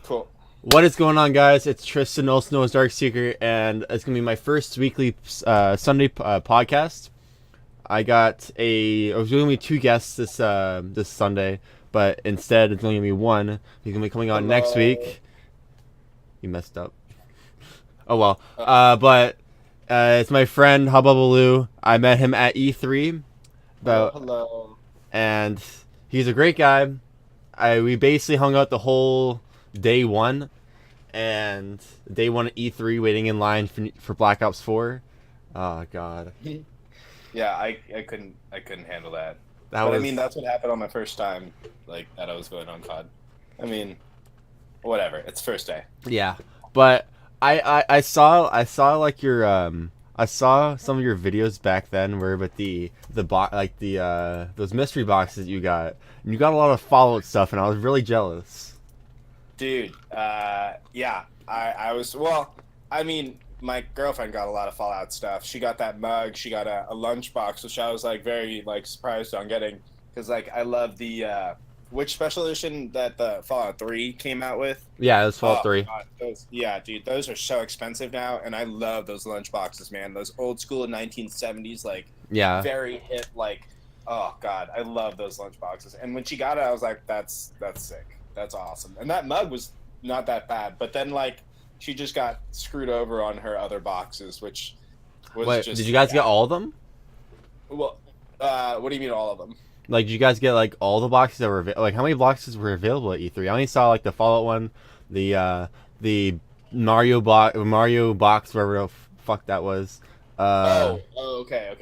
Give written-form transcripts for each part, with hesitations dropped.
Cool. What is going on, guys? It's Tristan, also known as Darkseeker, and it's gonna be my first weekly Sunday podcast. I was gonna be two guests this Sunday, but instead it's only gonna be one. He's gonna be coming on next Hello. week. You messed up. Oh well. Uh, It's my friend Hubbubaloo. I met him at E3, hello, about hello. and he's a great guy. We basically hung out the whole day one and day one at E3, waiting in line for Black Ops 4. Oh god, Yeah, I couldn't handle that. that But I was mean, that's what happened on my first time, like that I was going on COD. I mean, whatever. It's first day. yeah. But I saw like your I saw some of your videos back then where with the box like the those mystery boxes you got, and you got a lot of Fallout stuff, and I was really jealous. Dude, yeah, I was, well, I mean, my girlfriend got a lot of Fallout stuff. She got that mug, she got a lunchbox, which I was like very like surprised on getting, because like I love the which special edition that the Fallout 3 came out with. Yeah, it was Fallout Oh 3. God, those, yeah, dude, those are so expensive now, and I love those lunchboxes, man. Those old school 1970s, like Yeah, very hip, like, oh God, I love those lunchboxes. And when she got it, I was like, that's sick, that's awesome. And that mug was not that bad, but then like she just got screwed over on her other boxes, which was wait, did just, you guys get yeah. all of them? Well, what do you mean all of them? Like, did you guys get like all the boxes that were like how many boxes were available at E3? I only saw like the Fallout one, the Mario box, whatever the fuck that was. Uh, Oh, okay.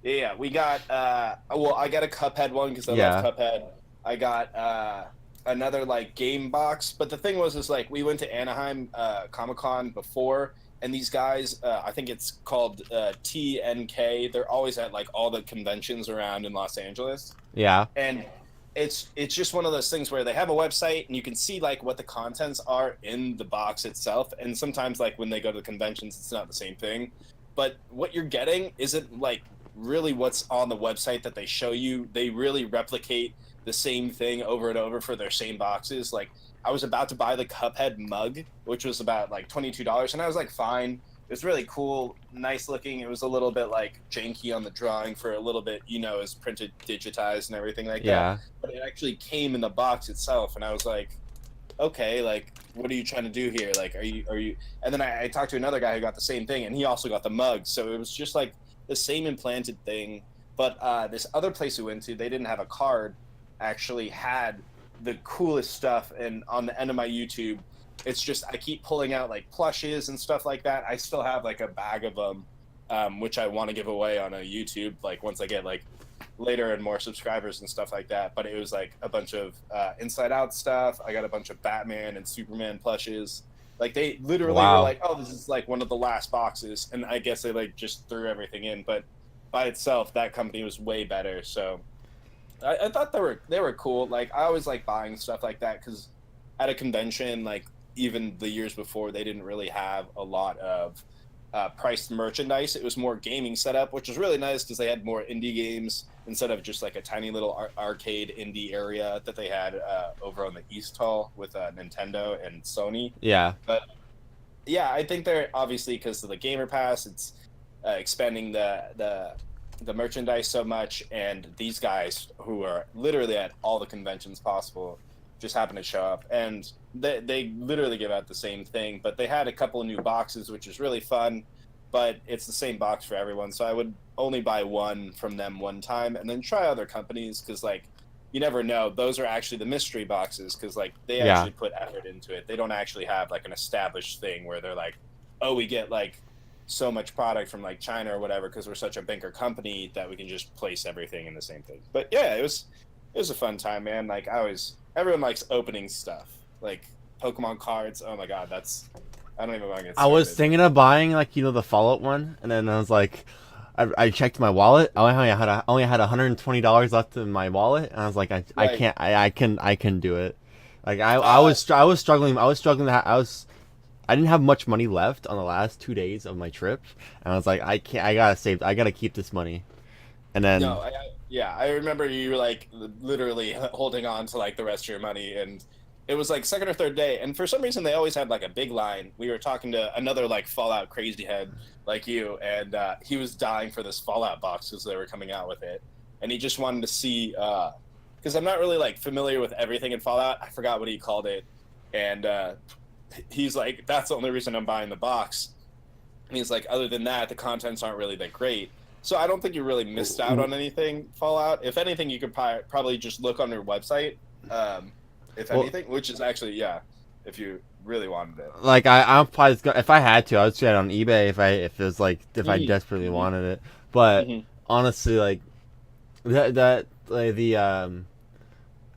Yeah, yeah, we got well, I got a Cuphead one because I love yeah, Cuphead. I got another like game box, but the thing was is like we went to Anaheim Comic-Con before, and these guys, I think it's called TNK. They're always at like all the conventions around in Los Angeles, yeah, and it's just one of those things where they have a website and you can see like what the contents are in the box itself, and sometimes like when they go to the conventions it's not the same thing, but what you're getting isn't like really what's on the website that they show you. They really replicate the same thing over and over for their same boxes. Like I was about to buy the Cuphead mug, which was about like $22, and I was like, fine. It's really cool, nice looking. It was a little bit like janky on the drawing for a little bit, it's printed, digitized, and everything like that. yeah. But it actually came in the box itself, and I was like, okay, like, what are you trying to do here? Like, are you? And then I talked to another guy who got the same thing, and he also got the mug. So it was just like the same implanted thing. But this other place we went to, they didn't have a card. Actually, had the coolest stuff, and on the end of my YouTube, it's just I keep pulling out like plushes and stuff like that. I still have like a bag of them, which I want to give away on a YouTube. Like once I get like later and more subscribers and stuff like that. But it was like a bunch of Inside Out stuff. I got a bunch of Batman and Superman plushes. Like they literally were Wow. like, "Oh, this is like one of the last boxes," and I guess they like just threw everything in. But by itself, that company was way better. So I thought they were cool. Like I always like buying stuff like that because at a convention, like even the years before, they didn't really have a lot of priced merchandise. It was more gaming setup, which was really nice because they had more indie games instead of just like a tiny little arcade indie area that they had over on the East Hall with Nintendo and Sony. Yeah. But yeah, I think they're obviously because of the Gamer Pass, it's expanding the merchandise so much, and these guys who are literally at all the conventions possible just happen to show up, and they literally give out the same thing, but they had a couple of new boxes, which is really fun, but it's the same box for everyone, so I would only buy one from them one time and then try other companies because like you never know, those are actually the mystery boxes because like they Yeah. actually put effort into it. They don't actually have like an established thing where they're like, oh, we get like so much product from like China or whatever because we're such a banker company that we can just place everything in the same thing. But yeah, it was a fun time, man. Like I always, everyone likes opening stuff, like Pokemon cards. Oh my god, I don't even want to get I was started. thinking of buying like the Fallout one, and then I was like, I checked my wallet. I only had $120 left in my wallet, and I was like, I Right. can't. I can do it. Like Uh, I was struggling. I was struggling. I didn't have much money left on the last 2 days of my trip, and I was like, I can't. I gotta save. I gotta keep this money. And no, then yeah, I remember you were like literally holding on to like the rest of your money, and it was like second or third day, and for some reason they always had like a big line. We were talking to another like Fallout crazy head like you, and he was dying for this Fallout box because they were coming out with it, and he just wanted to see because I'm not really like familiar with everything in Fallout. I forgot what he called it, and he's like, that's the only reason I'm buying the box. And he's like, other than that, the contents aren't really that great. So I don't think you really missed out on anything, Fallout. If anything, you could probably just look on their website, if anything, which is actually, yeah, if you really wanted it. Like I'm probably if I had to, I would say it on eBay if it was like if I desperately wanted it. But honestly, like that like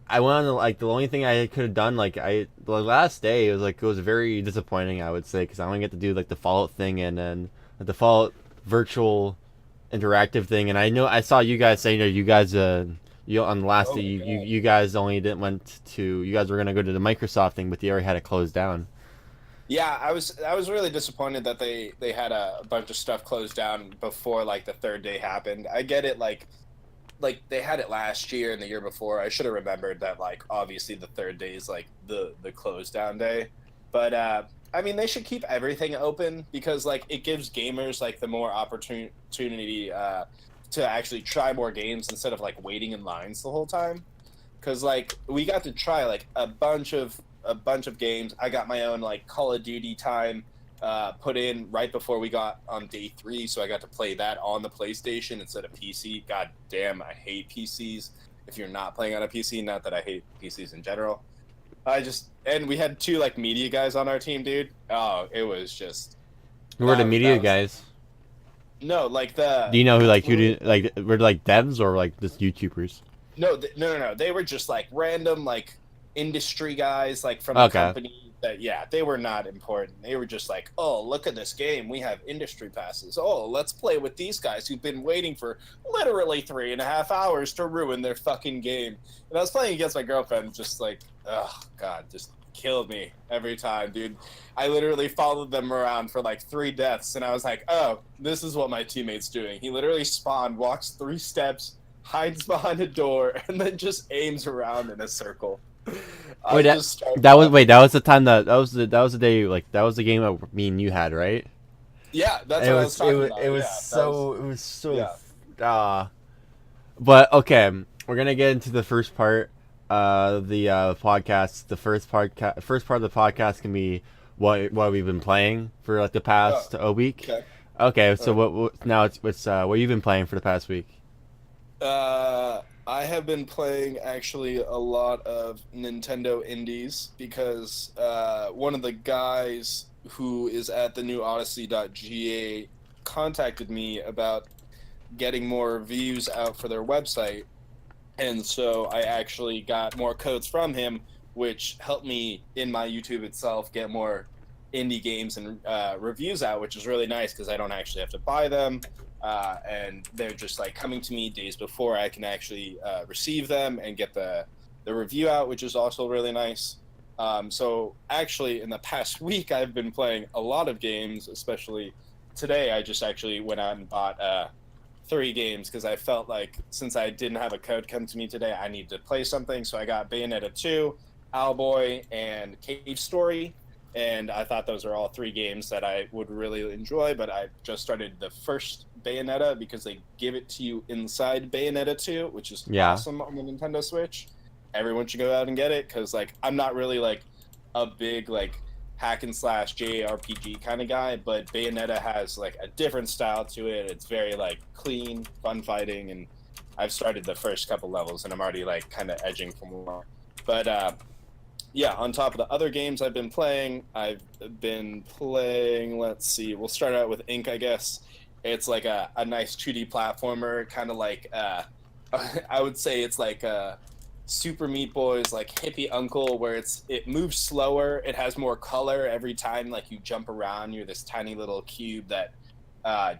I went on like the only thing I could have done like the last day it was very disappointing, I would say, because I only get to do like the Fallout thing and then the Fallout virtual interactive thing, and I saw you guys saying that you guys you on the last day you guys only didn't you guys were gonna go to the Microsoft thing, but they already had it closed down. Yeah, I was really disappointed that they had a bunch of stuff closed down before like the third day happened. I get it, like they had it last year and the year before. I should have remembered that, like, obviously the third day is like the close down day, but I mean, they should keep everything open because like it gives gamers like the more opportunity to actually try more games instead of like waiting in lines the whole time. Because like we got to try like a bunch of games. I got my own like Call of Duty time put in right before we got on day 3, so I got to play that on the PlayStation instead of PC. God damn, I hate PCs. If you're not playing on a PC, not that I hate PCs in general. And we had 2 like media guys on our team, dude. Oh, it was just. Who were the media guys? No, like the. Do you know were like devs or like just YouTubers? No, no. They were just like random like industry guys like from the company. That they were not important. They were just like, oh, look at this game. We have industry passes. Oh, let's play with these guys who've been waiting for literally 3.5 hours to ruin their fucking game. And I was playing against my girlfriend, just like, oh god, just killed me every time, dude. I literally followed them around for like 3 deaths, and I was like, oh, this is what my teammate's doing. He literally spawned, walks 3 steps, hides behind a door, and then just aims around in a circle. Wait, that was the time that was the day, like that was the game that me and you had, right? Yeah, that's what I was talking about. It was so but okay, we're gonna get into the first part of the podcast. The first part of the podcast can be what we've been playing for like the past a week. Okay, so what now it's what you've been playing for the past week? I have been playing actually a lot of Nintendo indies because one of the guys who is at the new Odyssey.ga contacted me about getting more reviews out for their website, and so I actually got more codes from him, which helped me in my YouTube itself get more indie games and reviews out, which is really nice because I don't actually have to buy them. And they're just like coming to me days before I can actually receive them and get the review out, which is also really nice. So actually in the past week I've been playing a lot of games, especially today. I just actually went out and bought 3 games because I felt like since I didn't have a code come to me today, I need to play something. So I got Bayonetta 2, Owlboy, and Cave Story. And I thought those are all 3 games that I would really enjoy, but I just started the first Bayonetta because they give it to you inside Bayonetta 2, which is awesome on the Nintendo Switch. Everyone should go out and get it because, like, I'm not really, like, a big, like, hack-and-slash JRPG kind of guy, but Bayonetta has, like, a different style to it. It's very, like, clean, fun fighting, and I've started the first couple levels, and I'm already, like, kind of edging for more. But, yeah, on top of the other games I've been playing, let's see, we'll start out with Ink, I guess. It's like a nice 2D platformer, kind of like, I would say it's like Super Meat Boy's like hippie uncle, where it moves slower, it has more color every time, like you jump around, you're this tiny little cube that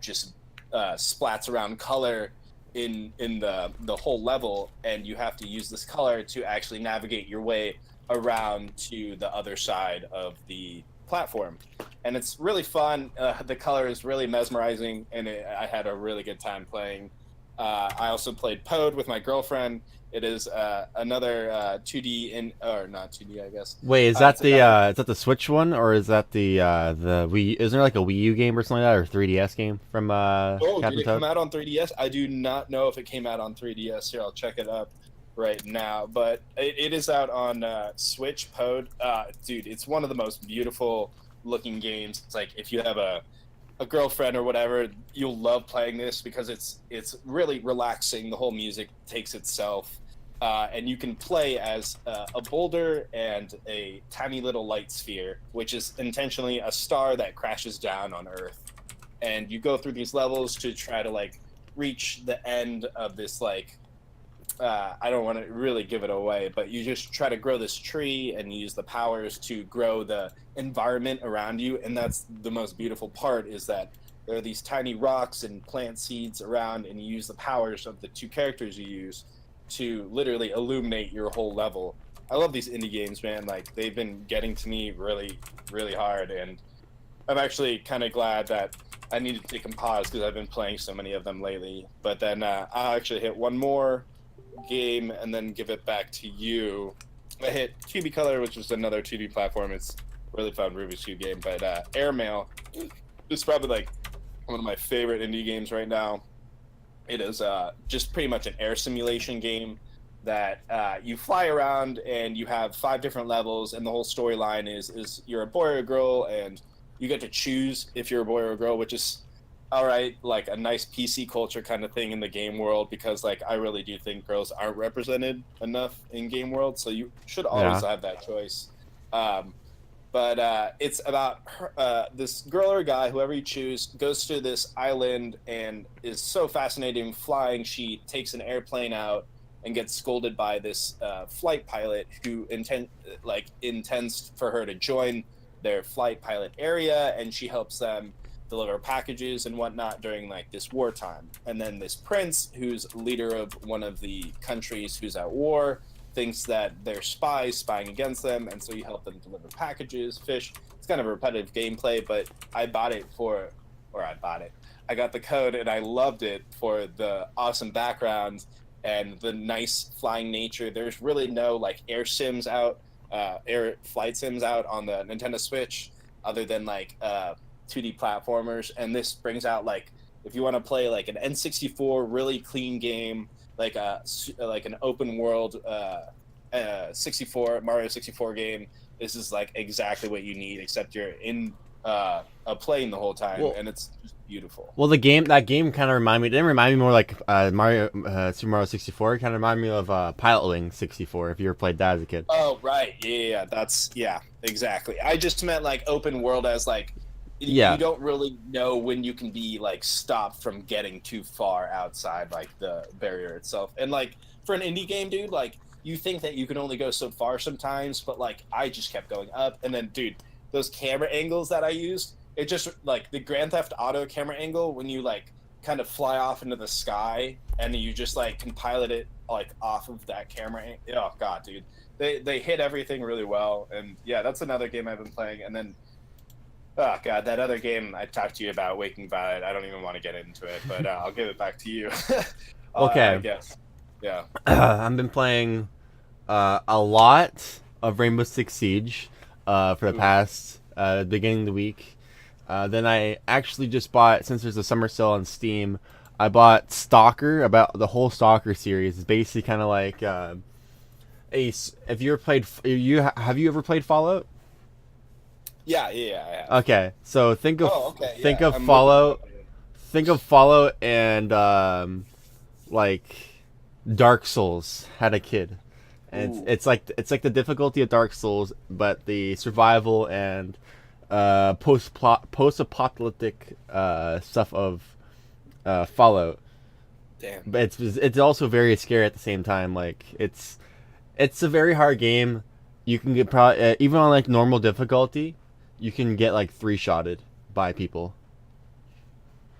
just splats around color in the whole level, and you have to use this color to actually navigate your way around to the other side of the platform, and it's really fun. The color is really mesmerizing, and I had a really good time playing. I also played Pode with my girlfriend. It is another 2D or not 2D, I guess. Wait, It's another. is that the Switch one, or is that the Wii? Isn't there like a Wii U game or something like that, or 3DS game from Oh, did Captain it come Toad? out on 3DS? I do not know if it came out on 3DS. Here, I'll check it up right now. But it is out on Switch. Pode, dude, it's one of the most beautiful looking games. It's like if you have a girlfriend or whatever, you'll love playing this because it's really relaxing. The whole music takes itself, and you can play as a boulder and a tiny little light sphere, which is intentionally a star that crashes down on Earth. And you go through these levels to try to like reach the end of this like I don't want to really give it away, but you just try to grow this tree and use the powers to grow the environment around you. And that's the most beautiful part, is that there are these tiny rocks and plant seeds around, and you use the powers of the two characters you use to literally illuminate your whole level. I love these indie games, man. Like, they've been getting to me really, really hard, and I'm actually kind of glad that I needed to take a pause because I've been playing so many of them lately. But then I'll actually hit one more game and then give it back to you. I hit QB Color, which is another 2D platform. It's a really fun Rubik's Cube game. But Airmail is probably like one of my favorite indie games right now. It is just pretty much an air simulation game that you fly around, and you have 5 different levels, and the whole storyline is you're a boy or a girl, and you get to choose if you're a boy or a girl, which is all right, like a nice PC culture kind of thing in the game world, because like I really do think girls aren't represented enough in game world, so you should always Yeah. have that choice. But it's about this girl or guy, whoever you choose, goes to this island and is so fascinating flying. She takes an airplane out and gets scolded by this flight pilot who intends for her to join their flight pilot area, and she helps them deliver packages and whatnot during like this wartime. And then this prince, who's leader of one of the countries who's at war, thinks that they're spies spying against them, and so you help them deliver packages, fish. It's kind of a repetitive gameplay, but I got the code, and I loved it for the awesome background and the nice flying nature. There's really no like air flight sims out on the Nintendo Switch, other than like 2D platformers. And this brings out, like, if you want to play like an N64 really clean game, like an open world 64 Mario 64 game, this is like exactly what you need, except you're in a plane the whole time. Well, And it's just beautiful. well, that game kind of reminded me. It didn't remind me more like Super Mario 64. It kind of reminded me of Pilot Wing 64. If you ever played that as a kid. Oh, right. Yeah, that's, yeah, exactly. I just meant like open world as like, Yeah. you don't really know when you can be like stopped from getting too far outside like the barrier itself. And like for an indie game, dude, like you think that you can only go so far sometimes, but like I just kept going up. And then, dude, those camera angles that I used, it just like the Grand Theft Auto camera angle when you like kind of fly off into the sky and you just like can pilot it like off of that camera. Oh god, dude, they hit everything really well. And yeah, that's another game I've been playing. And then, oh god, that other game I talked to you about, Waking Violet, I don't even want to get into it, but I'll give it back to you. Okay. I guess. Yeah. I've been playing a lot of Rainbow Six Siege for the Ooh. past beginning of the week. Then I actually just bought, since there's a summer sale on Steam, I bought Stalker, about the whole Stalker series. It's basically kind of like if you ever played, have you ever played Fallout? Yeah, I have. Okay, so think of Okay. think Yeah, of I'm Fallout, looking it up. think of Fallout and like Dark Souls had a kid. And Ooh. it's like the difficulty of Dark Souls, but the survival and post-apocalyptic stuff of Fallout. Damn. But it's also very scary at the same time. Like it's a very hard game. You can get probably even on like normal difficulty, you can get like 3-shotted by people.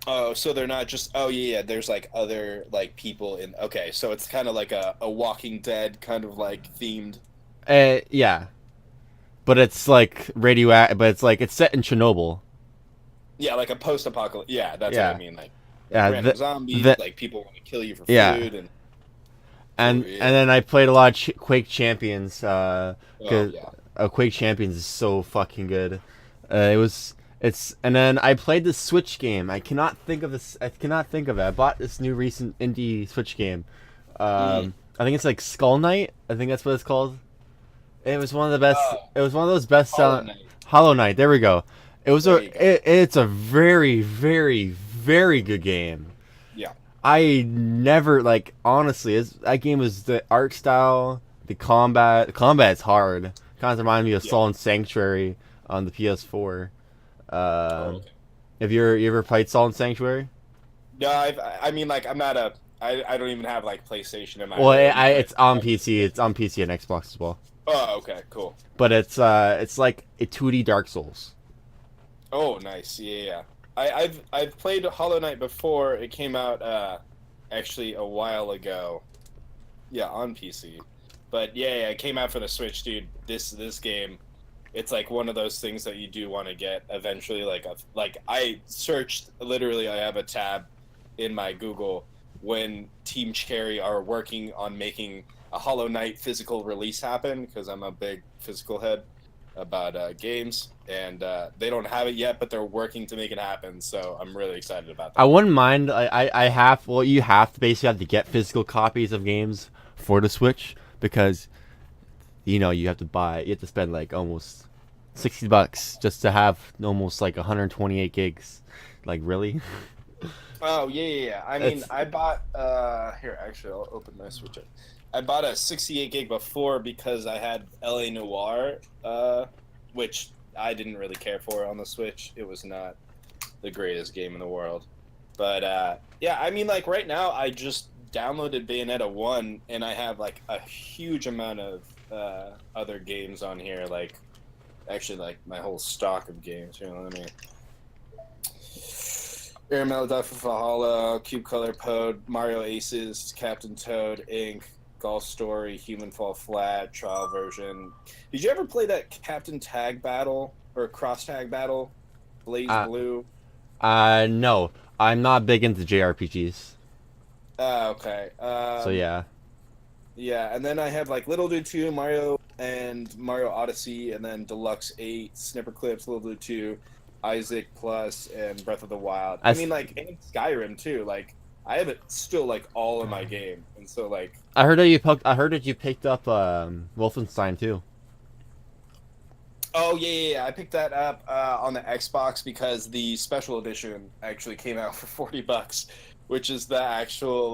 Oh, so they're not just. Oh yeah, there's like other like people in. Okay, so it's kind of like a Walking Dead kind of like themed. Yeah, but it's like radioactive. But it's like it's set in Chernobyl. Yeah, like a post-apocalypse. Yeah, that's what Yeah. I mean. Like, Yeah, random zombies, the like people want to kill you for yeah, food, and and yeah. and then I played a lot of Quake Champions. Oh Cause yeah. Quake Champions is so fucking good. It's and then I played the Switch game. I cannot think of this. I cannot think of it. I bought this new recent indie Switch game. Mm. I think it's like Skull Knight. I think that's what it's called. It was one of the best. Uh, It was one of those best Hollow selling. Knight. Hollow Knight. There we go. It was There you go. It's a very, very, very good game. Yeah. I never like honestly. That game was the art style, the combat. The combat's hard. Kind of remind me of Yeah. Salt Sanctuary on the PS4. Oh, Um, okay. have you ever played Salt Sanctuary? No, I mean, like, I'm not a. I don't even have like PlayStation in my Well, room. it's on PC. It's on PC and Xbox as well. Oh, okay, cool. But it's like a 2D Dark Souls. Oh, nice. Yeah, yeah. I've played Hollow Knight before. It came out actually a while ago. Yeah, on PC. But yeah, it came out for the Switch, dude. This game, it's like one of those things that you do want to get eventually. Like I searched literally. I have a tab in my Google when Team Cherry are working on making a Hollow Knight physical release happen, because I'm a big physical head about games, and they don't have it yet, but they're working to make it happen. So I'm really excited about I that. wouldn't mind. I have. Well, you have to basically have to get physical copies of games for the Switch because you have to buy. You have to spend like almost $60 just to have almost like 128 gigs. Like really? Oh yeah, yeah, yeah. I mean, It's I bought here. Actually, I'll open my Switch up. I bought a 68 gig before because I had LA Noire, which I didn't really care for on the Switch. It was not the greatest game in the world. But yeah, I mean, like right now, I just downloaded Bayonetta 1, and I have like a huge amount of other games on here. Like, actually, like my whole stock of games. Here, let me. Airmail, Death of Valhalla, Cube Color Pode, Mario Aces, Captain Toad, Inc., Golf Story, Human Fall Flat, Trial Version. Did you ever play that Captain Tag Battle or Cross Tag Battle? Blaze uh, Blue? no, I'm not big into JRPGs. Okay. So yeah. Yeah, and then I have like Little Dude 2, Mario and Mario Odyssey, and then Deluxe 8, Snipper Clips, Little Dude 2, Isaac Plus, and Breath of the Wild. I mean, like, and Skyrim too. Like, I have it still like all in my game, and so like. I heard that you picked up Wolfenstein too. Oh yeah. I picked that up on the Xbox because the special edition actually came out for $40, which is the actual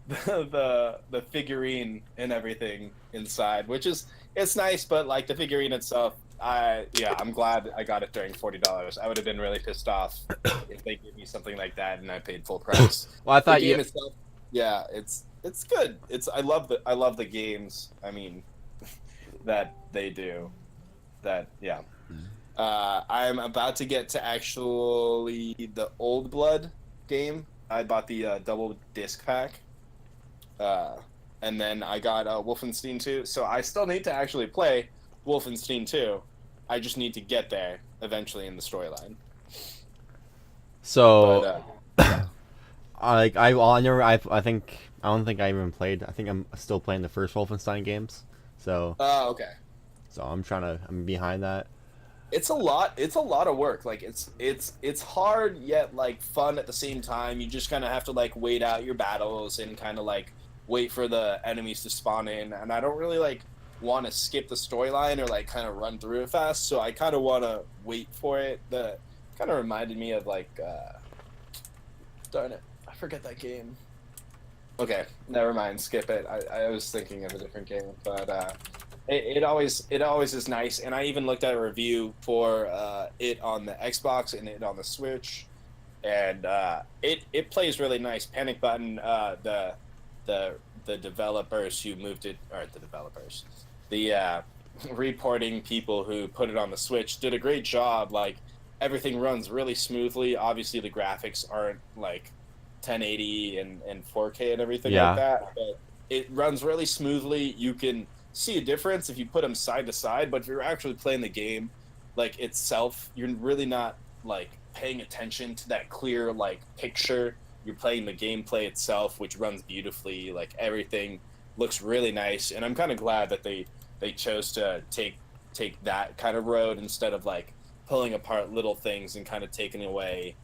the figurine and everything inside, which is it's nice, but like the figurine itself, I'm glad I got it during $40. I would have been really pissed off if they gave me something like that and I paid full price. Well, I thought the game itself, yeah, it's good. I love the games. I mean, that they do. That yeah. I'm about to get to actually the Old Blood game. I bought the double disc pack. And then I got Wolfenstein 2. So I still need to actually play Wolfenstein 2. I just need to get there eventually in the storyline. So, But, I think I don't think I even played. I think I'm still playing the first Wolfenstein games. So okay. I'm behind that. It's a lot. It's a lot of work. Like it's hard yet like fun at the same time. You just kind of have to like wait out your battles and kind of like wait for the enemies to spawn in. And I don't really like want to skip the storyline or like kind of run through it fast. So I kind of want to wait for it. That kind of reminded me of like darn it, I forget that game. Okay, never mind. Skip it. I was thinking of a different game, but. It always is nice, and I even looked at a review for it on the Xbox and it on the Switch, and it plays really nice. Panic Button, the developers who moved it, or the developers, the reporting people who put it on the Switch did a great job. Like everything runs really smoothly. Obviously, the graphics aren't like 1080 and 4K and everything like that, but it runs really smoothly. You can see a difference if you put them side to side, but if you're actually playing the game like itself, you're really not like paying attention to that clear like picture. You're playing the gameplay itself, which runs beautifully. Like everything looks really nice, and I'm kind of glad that they chose to take that kind of road instead of like pulling apart little things and kind of taking away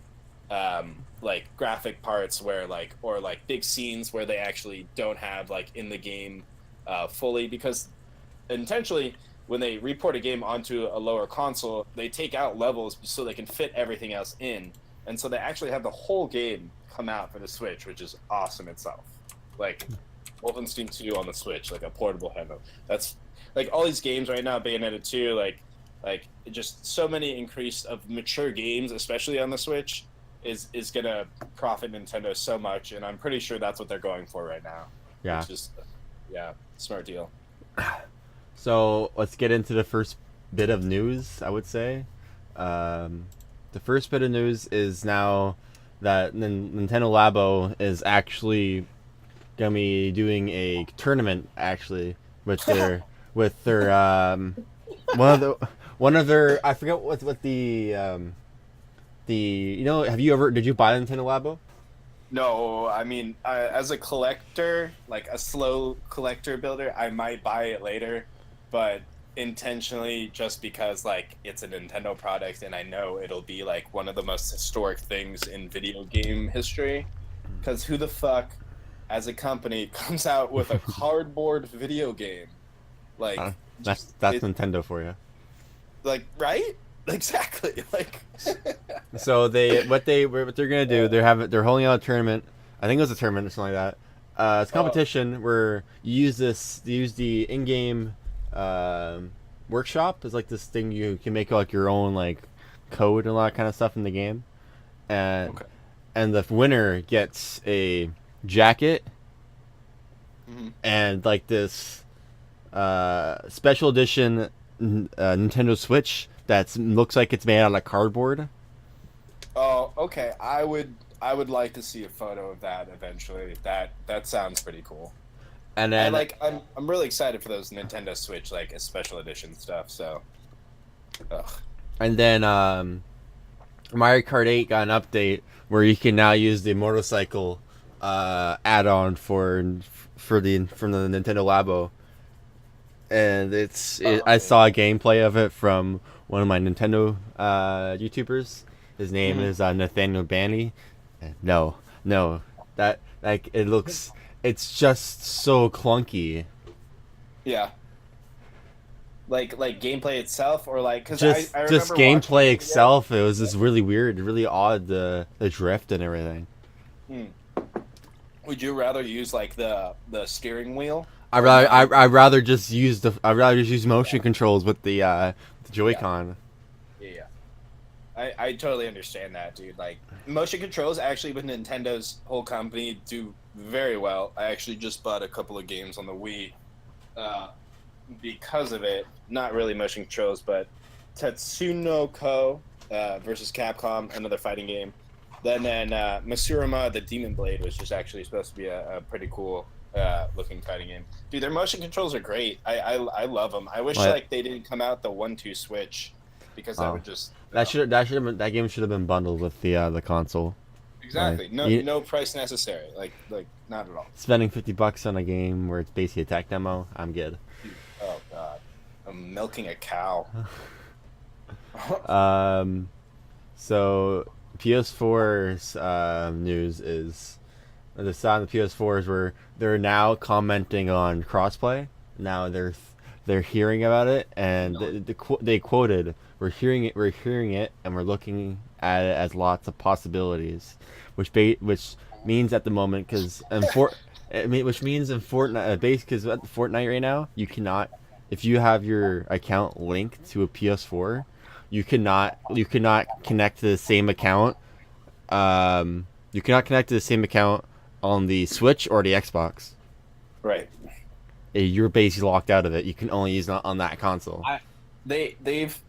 like graphic parts where like, or like big scenes where they actually don't have like in the game fully, because intentionally when they report a game onto a lower console, they take out levels so they can fit everything else in, and so they actually have the whole game come out for the Switch, which is awesome itself. Like Wolfenstein 2 on the Switch, like a portable handle. That's like all these games right now, Bayonetta 2, like just so many increase of mature games, especially on the Switch, is gonna profit Nintendo so much, and I'm pretty sure that's what they're going for right now. Yeah. Which is, yeah, smart deal. So let's get into the first bit of news, I would say. The first bit of news is now that Nintendo Labo is actually gonna be doing a tournament actually with their one of their I forget what the did you buy Nintendo Labo? No, I mean, as a collector, like a slow collector builder, I might buy it later, but intentionally just because like it's a Nintendo product and I know it'll be like one of the most historic things in video game history. Because who the fuck, as a company, comes out with a cardboard video game? Like that's Nintendo for you. Like, right? Exactly. Like. So what they're gonna do, they're holding out a tournament. I think it was a tournament or something like that. It's a competition where you use the in-game workshop. It's like this thing you can make like your own like code and all that kind of stuff in the game, and the winner gets a jacket and like this special edition Nintendo Switch that looks like it's made out of cardboard. Oh, okay. I would like to see a photo of that eventually. That sounds pretty cool. And then I'm really excited for those Nintendo Switch like special edition stuff. So, ugh. And then Mario Kart 8 got an update where you can now use the motorcycle add-on from the Nintendo Labo. And I saw a gameplay of it from one of my Nintendo YouTubers. His name is Nathaniel Banny. No, that like it's just so clunky. Yeah. Like gameplay itself, or like because just I remember gameplay itself. It was just really weird, really odd, the drift and everything. Would you rather use like the steering wheel? I'd rather just use motion controls with the Joy-Con. Yeah. I totally understand that, dude. Like motion controls actually with Nintendo's whole company do very well. I actually just bought a couple of games on the Wii because of it. Not really motion controls, but Tatsunoko versus Capcom, another fighting game. Then Masurama the Demon Blade was just actually supposed to be a pretty cool looking fighting game. Dude, their motion controls are great. I love them. I wish like they didn't come out the 1-2 switch, because that would just that game should have been bundled with the console. Exactly. No price necessary. Like not at all. Spending $50 on a game where it's basically a tech demo, I'm good. Oh god. I'm milking a cow. So PS4's news is the side of the PS4s where they're now commenting on crossplay. Now they're hearing about it, and they quoted, "We're hearing it, and we're looking at it as lots of possibilities," which means at the moment, which means in Fortnite, because at Fortnite right now, you cannot, if you have your account linked to a PS4, you cannot connect to the same account. You cannot connect to the same account on the Switch or the Xbox. Right. You're basically locked out of it. You can only use it on that console. They've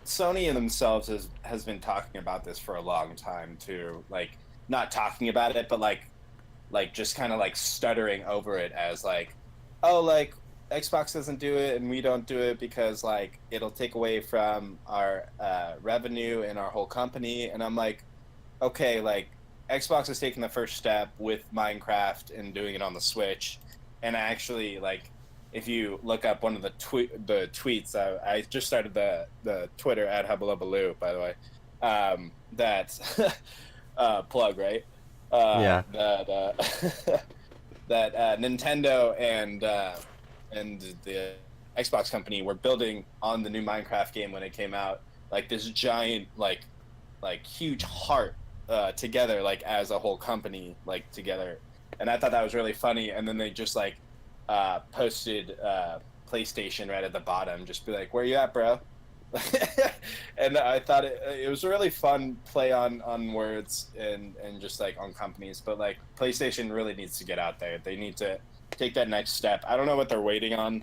Sony and themselves has been talking about this for a long time too. Like not talking about it, but like just kind of like stuttering over it as like, oh, like Xbox doesn't do it and we don't do it because like it'll take away from our revenue and our whole company. And I'm like, okay, like Xbox is taking the first step with Minecraft and doing it on the Switch. And actually, like, if you look up one of the tweets, I just started the Twitter at Hubbalubbaloo, by the way. That plug, right? Yeah. That Nintendo and the Xbox company were building on the new Minecraft game when it came out, like this giant, like huge heart together, like as a whole company, like together. And I thought that was really funny. And then they just like posted PlayStation right at the bottom, just be like, "Where you at, bro?" And I thought it was a really fun play on words and just like on companies. But like PlayStation really needs to get out there. They need to take that next step. I don't know what they're waiting on.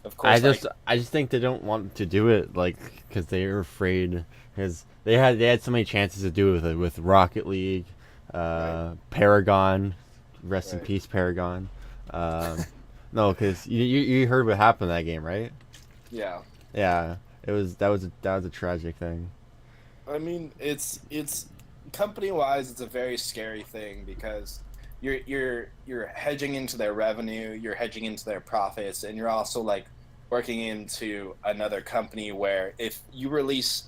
Of course, I just think they don't want to do it, like, because they're afraid, because they had so many chances to do it with Rocket League, Right. Paragon, rest in Right. peace Paragon. No, because you heard what happened in that game, right? Yeah. Yeah, that was a tragic thing. I mean, it's company wise, it's a very scary thing because you're hedging into their revenue, you're hedging into their profits, and you're also like working into another company where if you release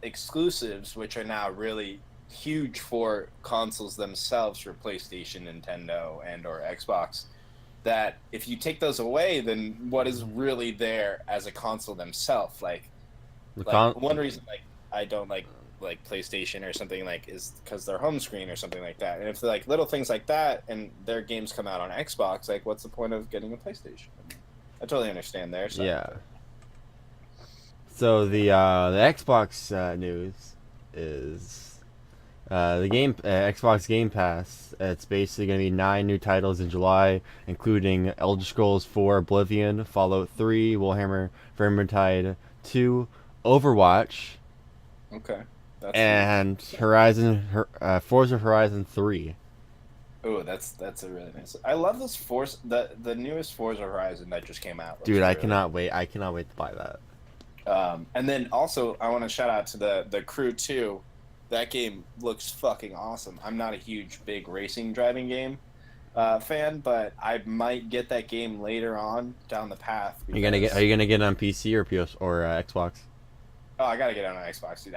exclusives, which are now really huge for consoles themselves, for PlayStation, Nintendo, and or Xbox, that if you take those away, then what is really there as a console themselves? The Like con one reason like I don't like PlayStation or something like is because their home screen or something like that. And if like little things like that and their games come out on Xbox, like what's the point of getting a PlayStation? I totally understand their side. Yeah. So the Xbox news is Xbox Game Pass. It's basically going to be 9 new titles in July, including Elder Scrolls 4 Oblivion, Fallout 3, Warhammer Vermintide 2, Overwatch, Okay. That's and Forza Horizon 3. Oh, that's a really nice. I love this Forza, the newest Forza Horizon that just came out. Looks Dude, I really cannot wait. I cannot wait to buy that. And then also, I want to shout out to the Crew 2. That game looks fucking awesome. I'm not a huge, big racing driving game fan, but I might get that game later on down the path. Are you gonna get it on PC or PS or Xbox? Oh, I gotta get it on Xbox, dude.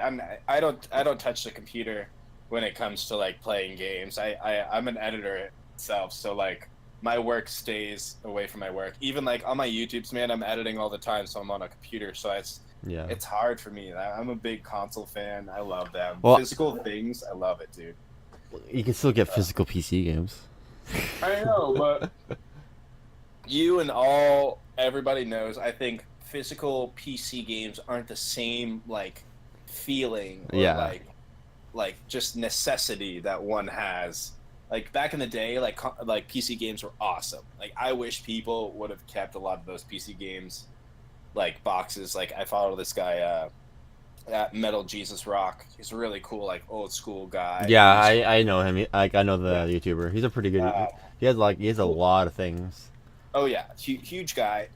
I don't touch the computer when it comes to like playing games. I'm an editor itself, so like my work stays away from my work. Even like on my YouTubes, man, I'm editing all the time, so I'm on a computer. So Yeah. it's hard for me. I'm a big console fan. I love them. Well- Physical things, I love it, dude. You can still get physical PC games. I know, but you and everybody knows. I think physical PC games aren't the same like feeling or Yeah. like just necessity that one has. Like back in the day, like PC games were awesome. Like I wish people would have kept a lot of those PC games like boxes. Like I follow this guy at Metal Jesus Rock. He's a really cool like old school guy. Yeah, I know him. I know the YouTuber. He's a pretty good. Uh, He has a lot of things. Oh yeah, huge guy,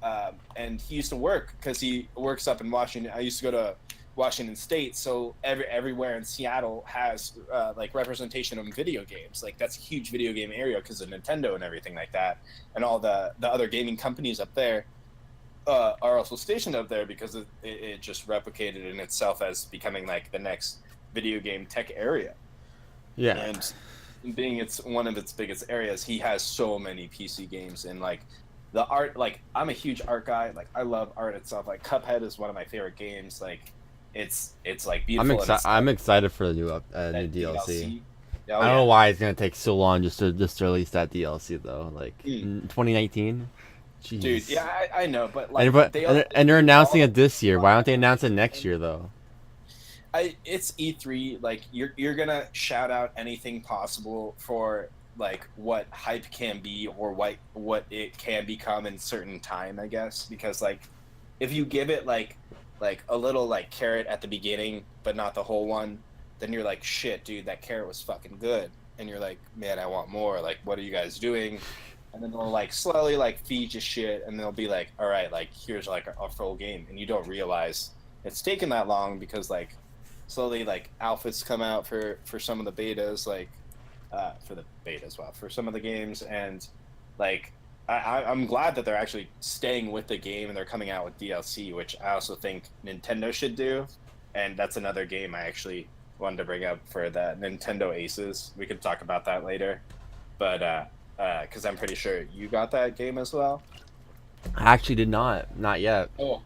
and he used to work because he works up in Washington. I used to go to Washington State, so everywhere in Seattle has like representation of video games. Like that's a huge video game area because of Nintendo and everything like that, and all the other gaming companies up there are also stationed up there because it just replicated in itself as becoming like the next video game tech area. Yeah. And being it's one of its biggest areas, he has so many PC games and like the art. Like I'm a huge art guy. Like I love art itself. Like Cuphead is one of my favorite games. Like it's like beautiful. I'm excited for the new that DLC. Oh, I don't know why it's gonna take so long just to release that DLC though. Like in 2019. Jeez. Dude, yeah, I know, but like and they're announcing it this year. Why don't they announce it next year though? It's E3. Like you're gonna shout out anything possible for like what hype can be or what it can become in certain time, I guess. Because like if you give it like a little like carrot at the beginning, but not the whole one, then you're like, shit, dude, that carrot was fucking good, and you're like, man, I want more. Like, what are you guys doing? and then they'll like slowly like feed you shit, and they'll be like, all right, like here's like a full game, and you don't realize it's taken that long because like slowly like alphas come out for some of the betas, like for the betas, well, for some of the games, and like I'm glad that they're actually staying with the game and they're coming out with DLC, which I also think Nintendo should do, and that's another game I actually wanted to bring up for the Nintendo Aces. We could talk about that later, but because I'm pretty sure you got that game as well. I actually did not yet. Oh,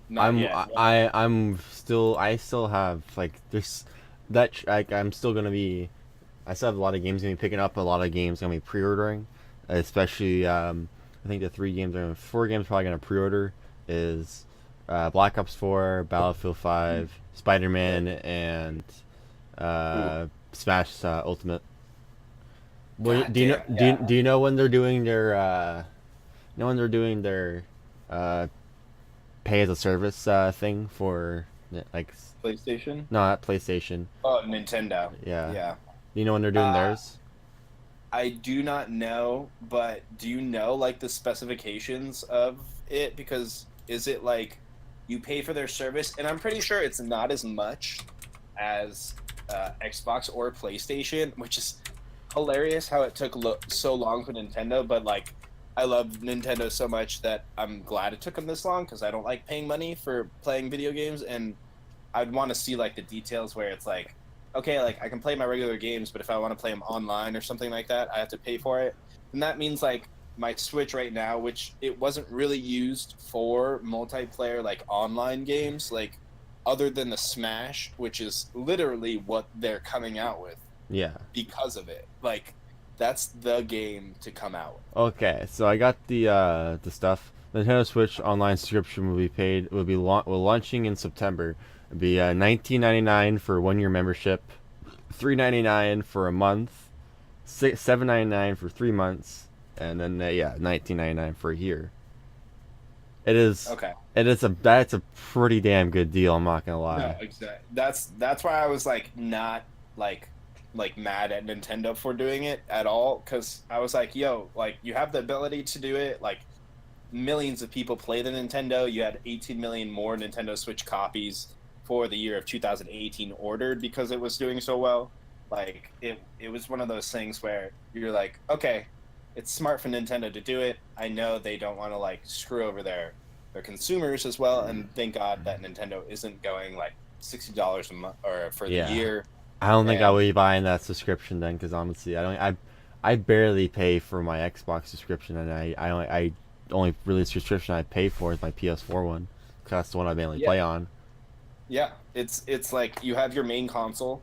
not yet. I still have like this that like I'm still gonna be. I still have a lot of games gonna be picking up. A lot of games gonna be pre-ordering, especially I think the 4 games probably gonna pre-order is Black Ops 4, Battlefield 5, Spider-Man, and Smash Ultimate. God Do you know? damn, yeah. Do you know when they're doing their? Pay as a service thing for like PlayStation? no, not PlayStation. Oh, Nintendo. Yeah. Yeah. Do you know when they're doing theirs? I do not know, but do you know like the specifications of it? Because is it like you pay for their service, and I'm pretty sure it's not as much as Xbox or PlayStation, which is hilarious how it took so long for Nintendo. But like, I love Nintendo so much that I'm glad it took them this long because I don't like paying money for playing video games, and I'd want to see like the details where it's like, okay, like I can play my regular games, but if I want to play them online or something like that, I have to pay for it. And that means like my Switch right now, which it wasn't really used for multiplayer like online games, like other than the Smash, which is literally what they're coming out with Yeah. because of it. Like that's the game to come out with. Okay, so I got the stuff. Nintendo Switch online subscription will be paid. Will launching in September. It'll be $19.99 for a 1-year membership, $3.99 for a month, $7.99 for 3 months, and then $19.99 for a year. It is. Okay. That's a pretty damn good deal. I'm not gonna lie. No, exactly. That's why I was like not like mad at Nintendo for doing it at all, because I was like, yo, like you have the ability to do it. Like millions of people play the Nintendo. You had 18 million more Nintendo Switch copies for the year of 2018 ordered because it was doing so well. Like it was one of those things where you're like, okay, it's smart for Nintendo to do it. I know they don't want to like screw over their consumers as well, and thank God that Nintendo isn't going like $60 a month or for the year. I don't think I will be buying that subscription then, because honestly, I barely pay for my Xbox subscription, and I only really subscription I pay for is my PS4 one, because that's the one I mainly play on. Yeah, it's like you have your main console,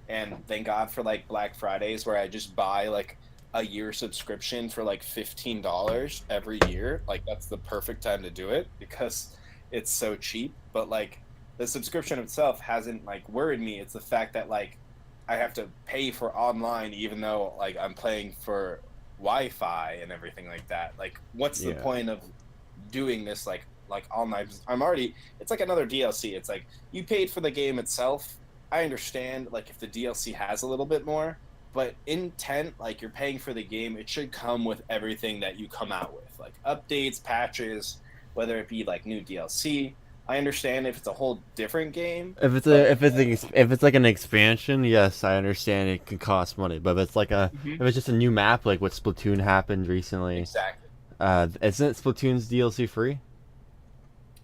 and thank God for like Black Fridays where I just buy like a year subscription for like $15 every year. Like that's the perfect time to do it because it's so cheap. But like the subscription itself hasn't like worried me. It's the fact that like I have to pay for online even though like I'm paying for Wi-Fi and everything like that. Like what's the point of doing this like online? I'm already, it's like another DLC. It's like you paid for the game itself. I understand like if the DLC has a little bit more, but intent, like you're paying for the game, it should come with everything that you come out with, like updates, patches, whether it be like new DLC. I understand if it's a whole different game. If it's like an expansion, yes, I understand it can cost money. But if it's like if it's just a new map, like what Splatoon happened recently, Exactly. Isn't Splatoon's DLC free?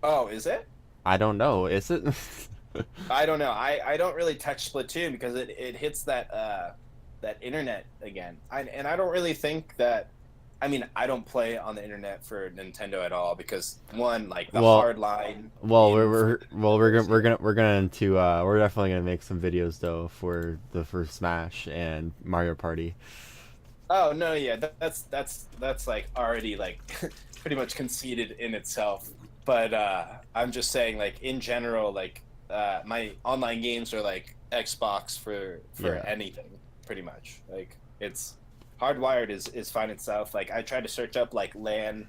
Oh, is it? I don't know. Is it? I don't know. I don't really touch Splatoon because it hits that that internet again. And I don't really think that. I mean, I don't play on the internet for Nintendo at all because one, like the hard line. Well, we're definitely gonna make some videos though for Smash and Mario Party. Oh no, yeah, that's like already like pretty much conceded in itself. But I'm just saying, like in general, like my online games are like Xbox for anything, pretty much. Like it's hardwired is fine itself. Like I tried to search up like LAN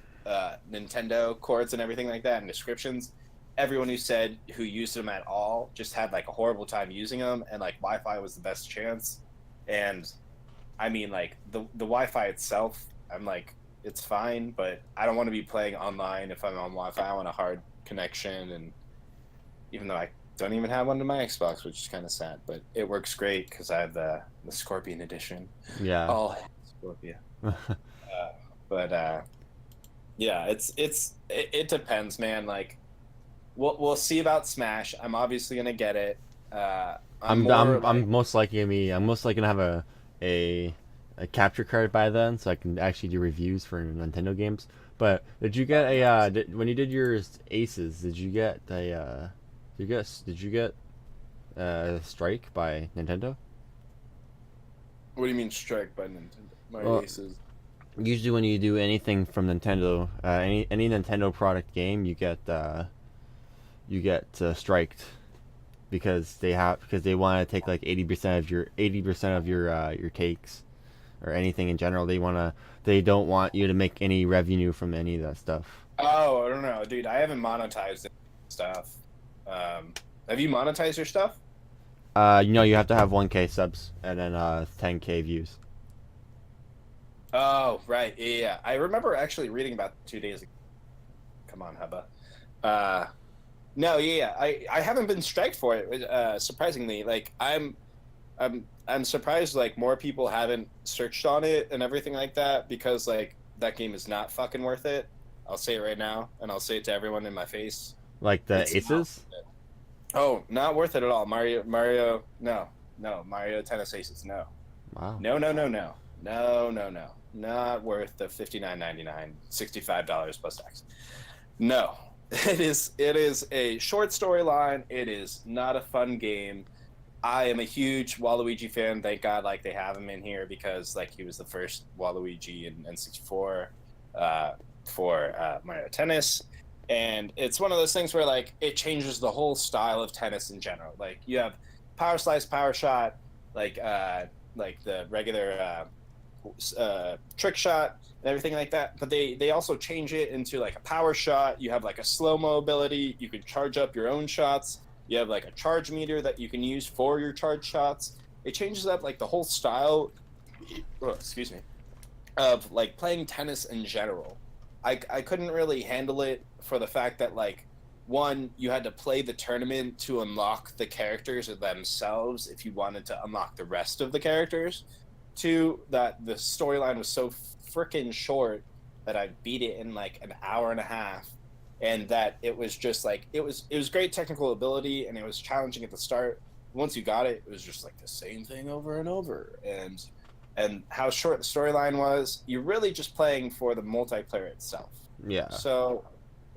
Nintendo cords and everything like that and descriptions. Everyone who used them at all just had like a horrible time using them, and like Wi-Fi was the best chance. And I mean, like the Wi-Fi itself, I'm like, it's fine, but I don't want to be playing online if I'm on Wi-Fi. I want a hard connection, and even though I don't even have one to my Xbox, which is kind of sad, but it works great because I have the Scorpion edition. Yeah. Oh, Scorpion. But yeah, it depends, man. Like, we'll see about Smash. I'm obviously gonna get it. I'm most likely gonna have a capture card by then, so I can actually do reviews for Nintendo games. But did you get when you did your Aces? Did you get Strike by Nintendo? What do you mean Strike by Nintendo? My Well, Aces. Usually, when you do anything from Nintendo, any Nintendo product game, you get striked because they want to take like 80% of your takes or anything in general. They don't want you to make any revenue from any of that stuff. Oh, I don't know, dude. I haven't monetized stuff. Have you monetized your stuff? You have to have 1K subs and then 10K views. Oh, right. Yeah. I remember actually reading about 2 days ago. Come on, Hubba. No, yeah. I haven't been striked for it. Surprisingly, like I'm surprised like more people haven't searched on it and everything like that, because like that game is not fucking worth it. I'll say it right now, and I'll say it to everyone in my face. Like the Aces? Oh, not worth it at all. Mario, no. Mario Tennis Aces, no. Wow. No. Not worth the $59.99, $65 plus tax. No. It is a short storyline. It is not a fun game. I am a huge Waluigi fan. Thank God, like they have him in here because like he was the first Waluigi in N64 for Mario Tennis, and it's one of those things where like it changes the whole style of tennis in general. Like you have power slice, power shot, like the regular trick shot and everything like that, but they also change it into like a power shot. You have like a slow-mo ability. You can charge up your own shots. You have like a charge meter that you can use for your charge shots. It changes up like the whole style of like playing tennis in general. I couldn't really handle it for the fact that like, one, you had to play the tournament to unlock the characters themselves if you wanted to unlock the rest of the characters. Two, that the storyline was so freaking short that I beat it in like an hour and a half, and that it was just like it was great technical ability and it was challenging at the start. Once you got it, it was just like the same thing over and over, and how short the storyline was. You're really just playing for the multiplayer itself. Yeah. So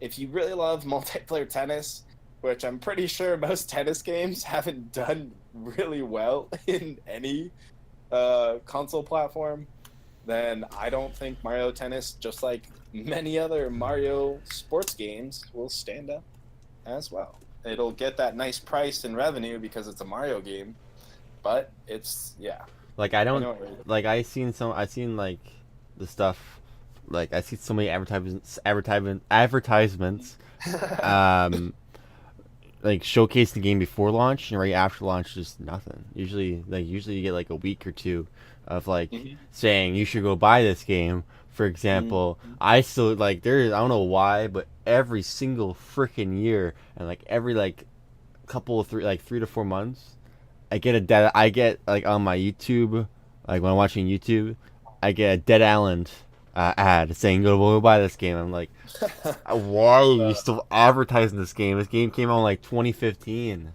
if you really love multiplayer tennis, which I'm pretty sure most tennis games haven't done really well in any console platform, then I don't think Mario Tennis, just like many other Mario sports games, will stand up as well. It'll get that nice price and revenue because it's a Mario game, but it's Like I seen like the stuff, like I see so many advertisements like showcase the game before launch, and right after launch just nothing. Usually you get like a week or two of like saying you should go buy this game. For example, I still like I don't know why, but every single freaking year and like every like couple of 3 to 4 months, I get like on my YouTube, like when I'm watching YouTube, I get a Dead Island ad saying go buy this game. I'm like, why are you still advertising this game? This game came out in like 2015.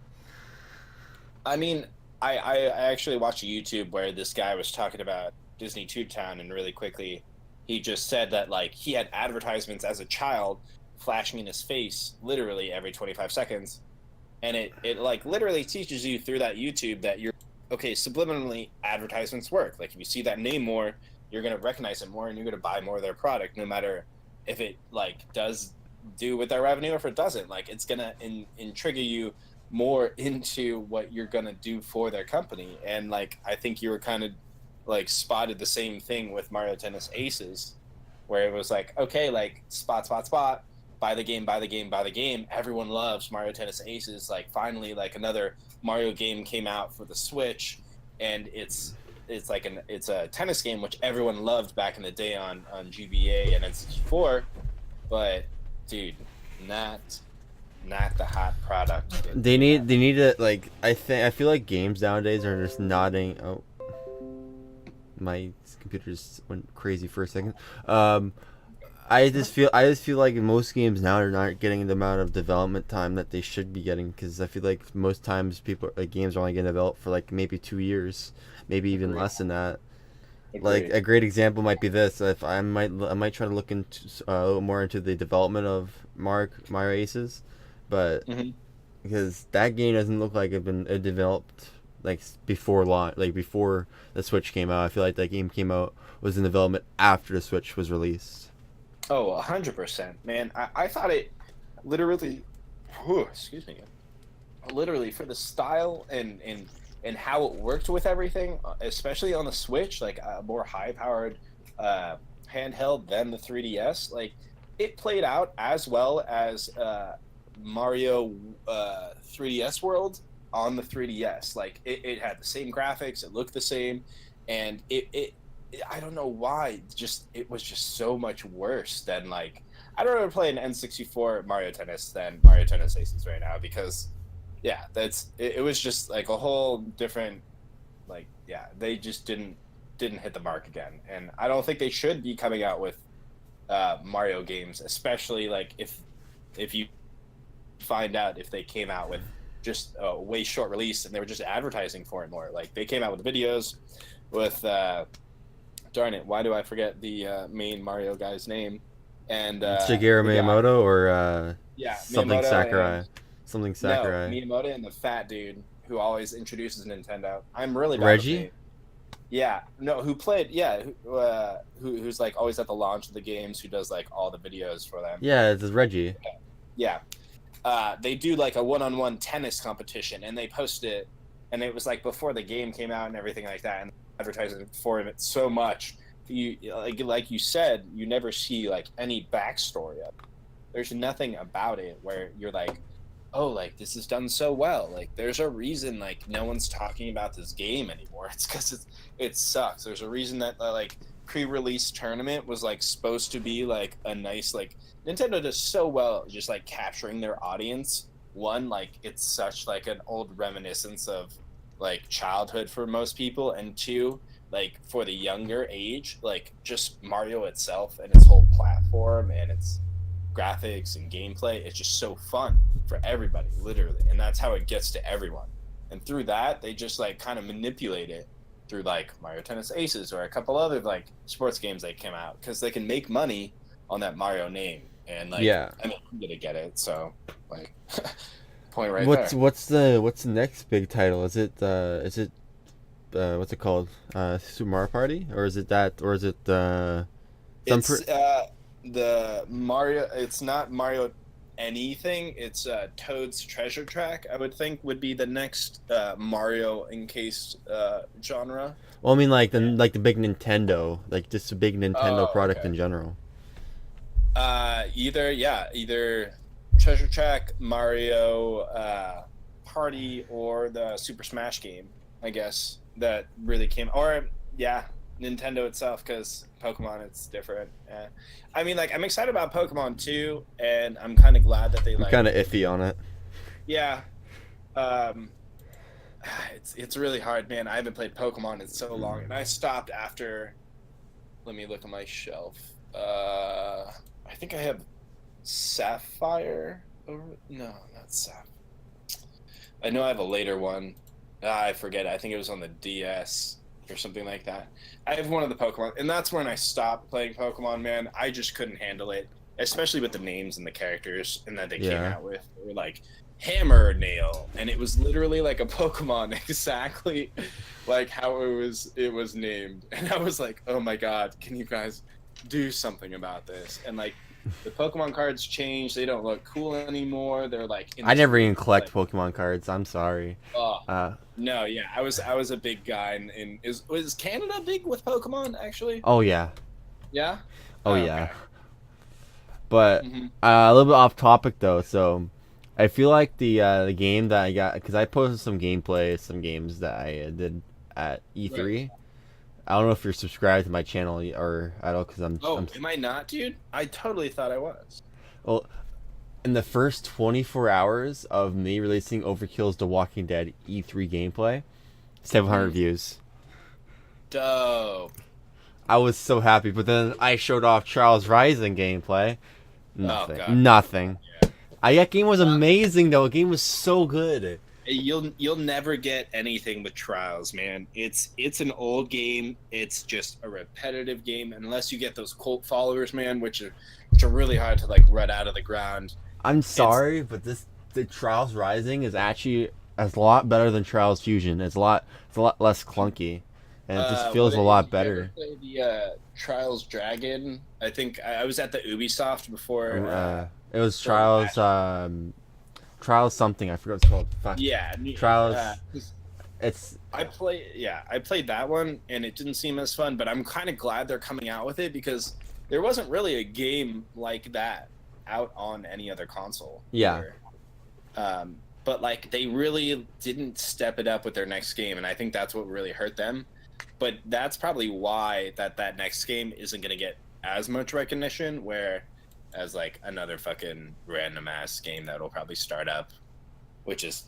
I mean, I actually watched a YouTube where this guy was talking about Disney Toontown, and really quickly he just said that like he had advertisements as a child flashing in his face literally every 25 seconds, and it like literally teaches you through that YouTube that you're okay, subliminally advertisements work. Like if you see that name more, you're going to recognize it more and you're going to buy more of their product, no matter if it like does do with their revenue or if it doesn't. Like it's going to intrigue you more into what you're going to do for their company. And like I think you were kind of like spotted the same thing with Mario Tennis Aces, where it was like, okay, like spot, buy the game. Everyone loves Mario Tennis Aces. Like finally, like another Mario game came out for the Switch, and it's it's like it's a tennis game which everyone loved back in the day on GBA and N64, but dude, not the hot product. They need to, like, I feel like games nowadays are just nodding. Oh, my computer just went crazy for a second. I just feel like most games now are not getting the amount of development time that they should be getting, because I feel like most times games are only getting developed for like maybe 2 years, maybe even less than that. Like a great example might be this. If I might try to look into a little more into the development of Mario Aces, but because that game doesn't look like it developed like before launch, like before the Switch came out. I feel like that game was in development after the Switch was released. Oh, 100%, man. I thought it literally, excuse me, literally for the style and how it worked with everything, especially on the Switch, like a more high-powered handheld than the 3DS. Like, it played out as well as Mario 3DS World on the 3DS. Like, it had the same graphics, it looked the same, and I don't know why, it was just so much worse than, like, I'd rather play an N64 Mario Tennis than Mario Tennis Aces right now, because yeah, it was just like a whole different, like, yeah, they just didn't hit the mark again. And I don't think they should be coming out with Mario games, especially like if you find out if they came out with just a way short release and they were just advertising for it more. Like, they came out with videos with darn it, why do I forget the main Mario guy's name? And Shigeru Miyamoto or something Miyamoto Sakurai. and, Something Sakurai. No, Miyamoto and the fat dude who always introduces Nintendo. I'm really bad Reggie? with names. Yeah, no, who's like always at the launch of the games, who does like all the videos for them. Yeah, it's Reggie. Yeah. They do like a one-on-one tennis competition, and they post it, and it was like before the game came out and everything like that, and advertising for it so much. You like you said, you never see like any backstory of it. There's nothing about it where you're like, oh, like, this is done so well. Like, there's a reason, like, no one's talking about this game anymore. It's because it sucks. There's a reason that like pre-release tournament was like supposed to be like a nice, like, Nintendo does so well just like capturing their audience. One, like, it's such like an old reminiscence of like childhood for most people, and two, like, for the younger age, like, just Mario itself and its whole platform and its graphics and gameplay, it's just so fun for everybody, literally, and that's how it gets to everyone. And through that, they just like kind of manipulate it through like Mario Tennis Aces or a couple other like sports games that came out, because they can make money on that Mario name. And like, yeah, I mean, I'm gonna get it, so like, point right what's there. what's the next big title? Is it what's it called? Super Mario Party, or is it It's the Mario. It's not Mario anything. It's Toad's Treasure Track, I would think, would be the next Mario encased genre. Well, I mean, like the big Nintendo, like just a big Nintendo product in general. Either Treasure Track, Mario Party, or the Super Smash game, I guess, that really came, or Nintendo itself, because Pokemon, it's different. I mean, like, I'm excited about Pokemon too, and I'm kind of glad that they I'm kind of iffy on it. Yeah, it's really hard, man. I haven't played Pokemon in so long, and I stopped after. Let me look at my shelf. I think I have Sapphire. No, not Sapphire. I know I have a later one. I forget. I think it was on the DS or something like that. I have one of the Pokemon, and that's when I stopped playing Pokemon, man. I just couldn't handle it, especially with the names and the characters and that they came out with. They were like Hammer Nail, and it was literally like a Pokemon exactly like how it was named. And I was like, oh my god, can you guys do something about this? And like, the Pokemon cards changed. They don't look cool anymore. They're like, I never even collect Pokemon cards. I'm sorry. No, yeah, I was a big guy, and was Canada big with Pokemon actually? Oh yeah. Yeah. Oh yeah. Okay. But a little bit off topic though. So I feel like the game that I got, because I posted some gameplay, some games that I did at E3. Right. I don't know if you're subscribed to my channel or at all, because Oh, am I not, dude? I totally thought I was. well, in the first 24 hours of me releasing Overkill's The Walking Dead E3 gameplay, 700 views. Dope. I was so happy, but then I showed off Trials Rising gameplay. Nothing. God. Nothing. Yeah. That game was amazing, though. The game was so good. You'll never get anything with Trials, man. It's an old game. It's just a repetitive game, unless you get those cult followers, man, which are really hard to like rut out of the ground. I'm sorry, but the Trials Rising is actually a lot better than Trials Fusion. It's a lot less clunky, and it just feels a lot better. You ever play the Trials Dragon? I think I was at the Ubisoft before. It was Trials. Trials something. I forgot what it's called. Fuck. Yeah. Trials. It's. I played that one, and it didn't seem as fun. But I'm kind of glad they're coming out with it, because there wasn't really a game like that out on any other console. Yeah. But like they really didn't step it up with their next game, and I think that's what really hurt them. But that's probably why that next game isn't going to get as much recognition, as like another fucking random ass game that'll probably start up, which is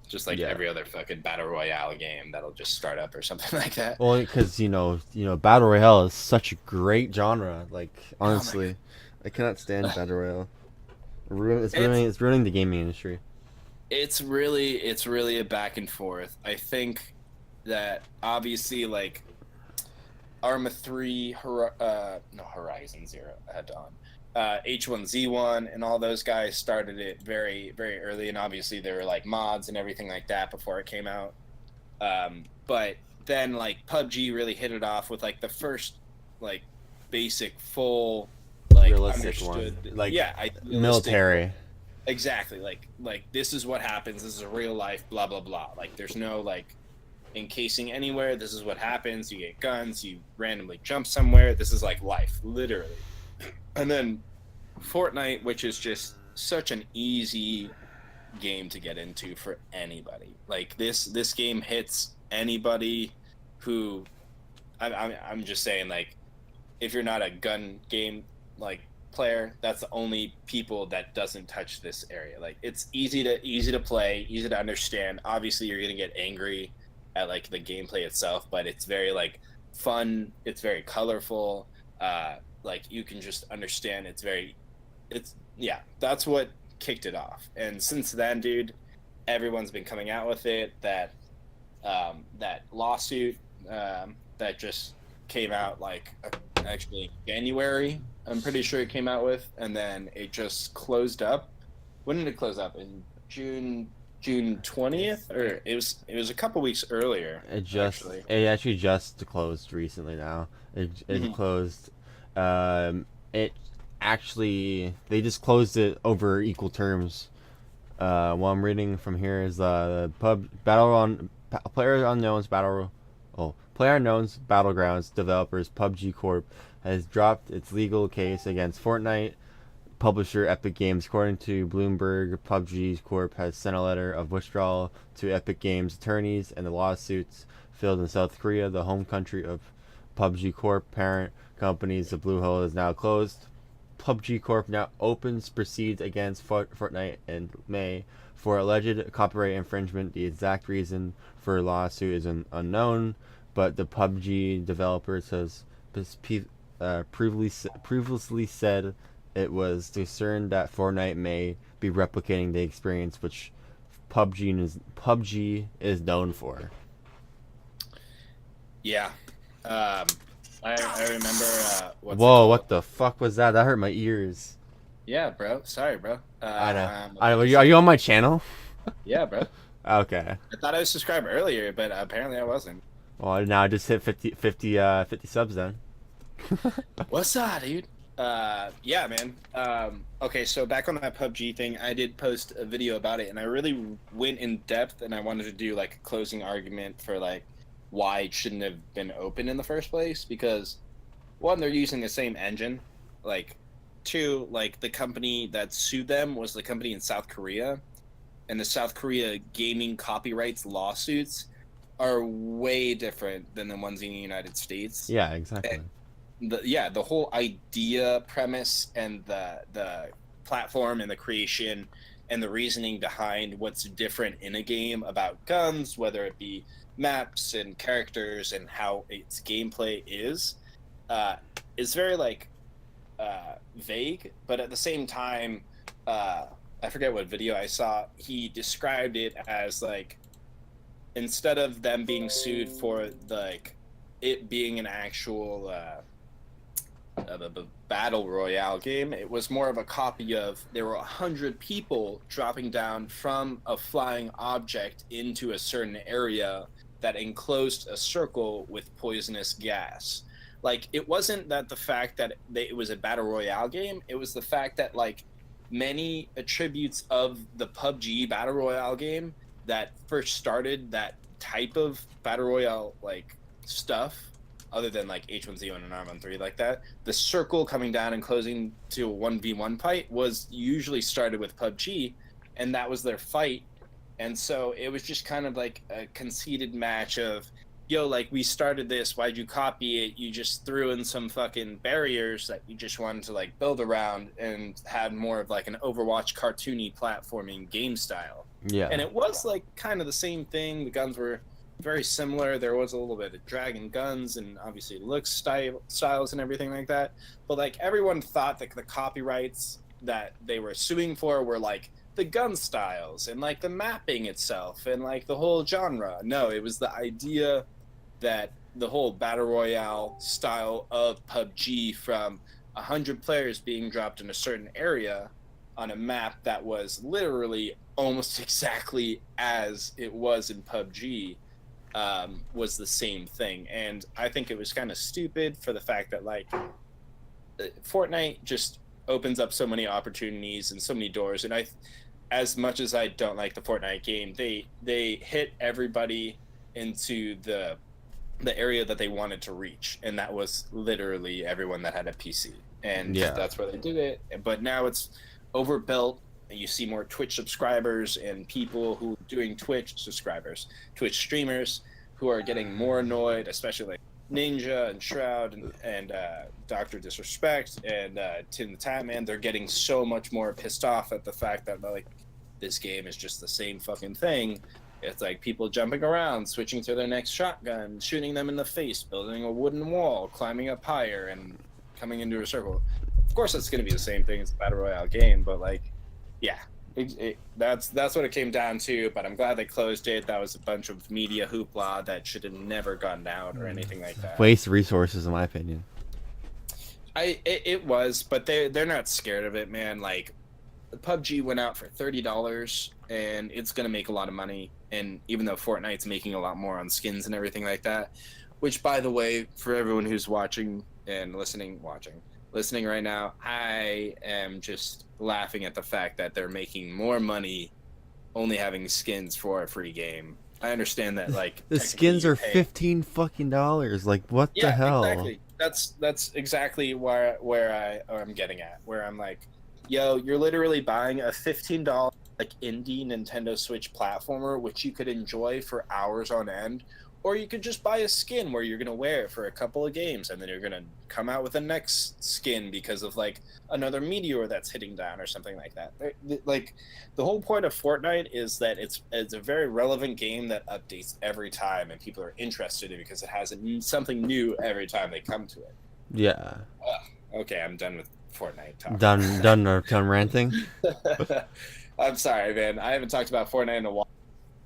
just like every other fucking battle royale game that'll just start up or something like that. Well, because you know, battle royale is such a great genre. Like honestly, I cannot stand battle royale. It's ruining the gaming industry. It's really a back and forth. I think that obviously like Arma 3, Horizon Zero Dawn, H1Z1, and all those guys started it very, very early, and obviously there were like mods and everything like that before it came out. But then like PUBG really hit it off with like the first like basic full like realistic understood one. Like military. Exactly, like this is what happens. This is a real life. Blah blah blah. Like there's no like encasing anywhere. This is what happens. You get guns. You randomly jump somewhere. This is like life, literally. And then Fortnite, which is just such an easy game to get into for anybody. Like this game hits anybody who, I'm just saying, like if you're not a gun game like player, that's the only people that doesn't touch this area. Like it's easy to play, easy to understand. Obviously you're gonna get angry at like the gameplay itself, but it's very like fun, it's very colorful, like you can just understand. That's what kicked it off. And since then, dude, everyone's been coming out with it. That lawsuit that just came out like actually January, I'm pretty sure it came out with, and then it just closed up. When did it close up? In June 20th, or it was a couple weeks earlier. It actually just closed recently. Now it closed. They just closed it over equal terms. What I'm reading from here is PlayerUnknown's Battlegrounds developers PUBG Corp has dropped its legal case against Fortnite publisher Epic Games. According to Bloomberg, PUBG Corp has sent a letter of withdrawal to Epic Games attorneys, and the lawsuits filed in South Korea, the home country of PUBG Corp. Parent companies, the Blue Hole is now closed. PUBG Corp now proceeds against Fortnite in May for alleged copyright infringement. The exact reason for the lawsuit is unknown, but the PUBG developers has previously said it was concerned that Fortnite may be replicating the experience which PUBG is known for. Yeah. I remember. Whoa! What the fuck was that? That hurt my ears. Yeah, bro. Sorry, bro. I know. Are you on my channel? Yeah, bro. Okay. I thought I was subscribed earlier, but apparently I wasn't. Well, now I just hit 50 subs then. What's up, dude? Yeah, man. Okay, so back on that PUBG thing, I did post a video about it, and I really went in depth, and I wanted to do like a closing argument for like why it shouldn't have been open in the first place, because one, they're using the same engine, like two, like the company that sued them was the company in South Korea, and the South Korea gaming copyrights lawsuits are way different than the ones in the United States. Yeah, exactly. And the whole idea, premise, and the platform and the creation and the reasoning behind what's different in a game about guns, whether it be maps and characters and how its gameplay is very like vague, but at the same time, I forget what video I saw. He described it as like, instead of them being sued for like it being an actual battle royale game, it was more of a copy of, there were 100 people dropping down from a flying object into a certain area that enclosed a circle with poisonous gas. Like, it wasn't that the fact that it was a battle royale game, it was the fact that like many attributes of the PUBG battle royale game that first started that type of battle royale like stuff, other than like H1Z1 and R13 like that, the circle coming down and closing to a 1v1 fight was usually started with PUBG, and that was their fight. And so it was just kind of like a conceited match of, yo, like, we started this, why'd you copy it? You just threw in some fucking barriers that you just wanted to like build around and had more of like an Overwatch cartoony platforming game style. Yeah. And it was like kind of the same thing. The guns were very similar. There was a little bit of dragon guns and obviously looks, styles and everything like that. But like, everyone thought that the copyrights that they were suing for were like the gun styles and like the mapping itself and like the whole genre. No, it was the idea that the whole battle royale style of PUBG, from 100 players being dropped in a certain area on a map that was literally almost exactly as it was in PUBG, was the same thing. And I think it was kind of stupid for the fact that like Fortnite just opens up so many opportunities and so many doors. And as much as I don't like the Fortnite game, they hit everybody into the area that they wanted to reach, and that was literally everyone that had a PC. And that's where they did it. But now it's overbuilt, and you see more Twitch subscribers and people who are doing Twitch streamers who are getting more annoyed, especially like Ninja and Shroud and Dr. Disrespect and Tim the Tatman. They're getting so much more pissed off at the fact that like this game is just the same fucking thing. It's like people jumping around, switching to their next shotgun, shooting them in the face, building a wooden wall, climbing up higher, and coming into a circle. Of course, it's going to be the same thing as a battle royale game, but like, yeah, that's what it came down to. But I'm glad they closed it. That was a bunch of media hoopla that should have never gotten out or anything like that. Waste resources, in my opinion. It was, but they're not scared of it, man. Like, PUBG went out for $30, and it's going to make a lot of money. And even though Fortnite's making a lot more on skins and everything like that, which, by the way, for everyone who's watching and listening right now, I am just laughing at the fact that they're making more money only having skins for a free game. I understand that, like, the skins are $15 fucking. Like, what the hell? Exactly. That's exactly where I'm getting at. Where I'm like, yo, you're literally buying a $15 like indie Nintendo Switch platformer, which you could enjoy for hours on end, or you could just buy a skin where you're gonna wear it for a couple of games, and then you're gonna come out with the next skin because of like another meteor that's hitting down or something like that. Like, the whole point of Fortnite is that it's a very relevant game that updates every time, and people are interested in it because it has something new every time they come to it. Yeah. Okay, I'm done with Fortnite talk. Done ranting. I'm sorry, man. I haven't talked about Fortnite in a while.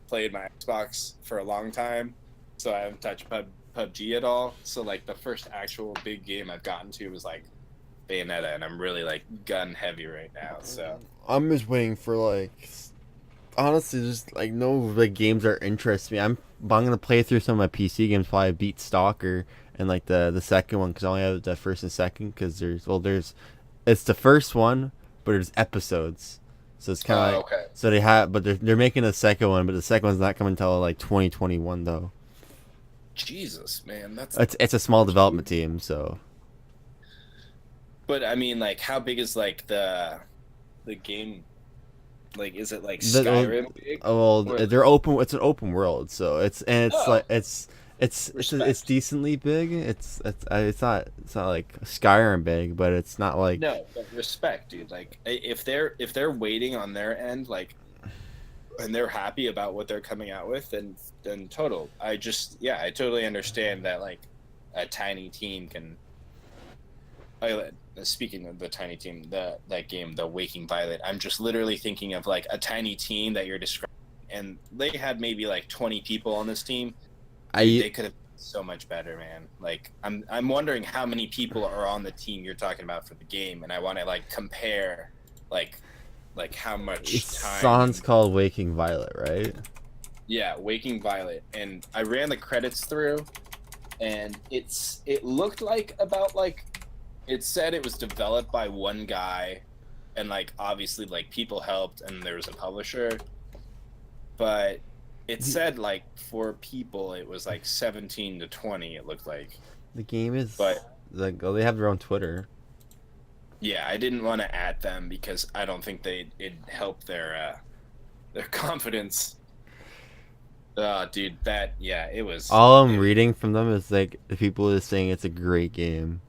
Played my Xbox for a long time, so I haven't touched PUBG at all. So like, the first actual big game I've gotten to was like Bayonetta, and I'm really like gun heavy right now. So I'm just waiting for like, honestly, just like no like games that interest me. I'm gonna play through some of my PC games. Probably beat Stalker and like the second one, because I only have the first and second. Because it's the first one, but there's episodes. So it's kind of okay. So they have, but they're making a second one, but the second one's not coming until like 2021 though. Jesus, man, it's a small development team, so. But I mean, like, how big is like the game Like, is it like The, Skyrim big? well, Or, they're open. It's an open world, so it's oh, like it's respect. decently big. It's not like Skyrim big, but it's not like No, but respect, dude. Like, if they're waiting on their end, like, and they're happy about what they're coming out with, then total. I totally understand that like a tiny team can. Speaking of the tiny team, that game, the Waking Violet, I'm just literally thinking of like a tiny team that you're describing, and they had maybe like 20 people on this team. Dude, I they could have been so much better, man. Like, I'm wondering how many people are on the team you're talking about for the game, and I want to like compare, like, how much time. Song's called Waking Violet, right? Yeah, Waking Violet, and I ran the credits through, and it looked like about like it said it was developed by one guy, and like obviously like people helped, and there was a publisher, but it said like for people it was like 17 to 20. It looked like, The game is but like, oh, they have their own Twitter. yeah, I didn't want to add them because I don't think it helped their confidence. Dude, it was. All I'm reading from them is like the people is saying it's a great game.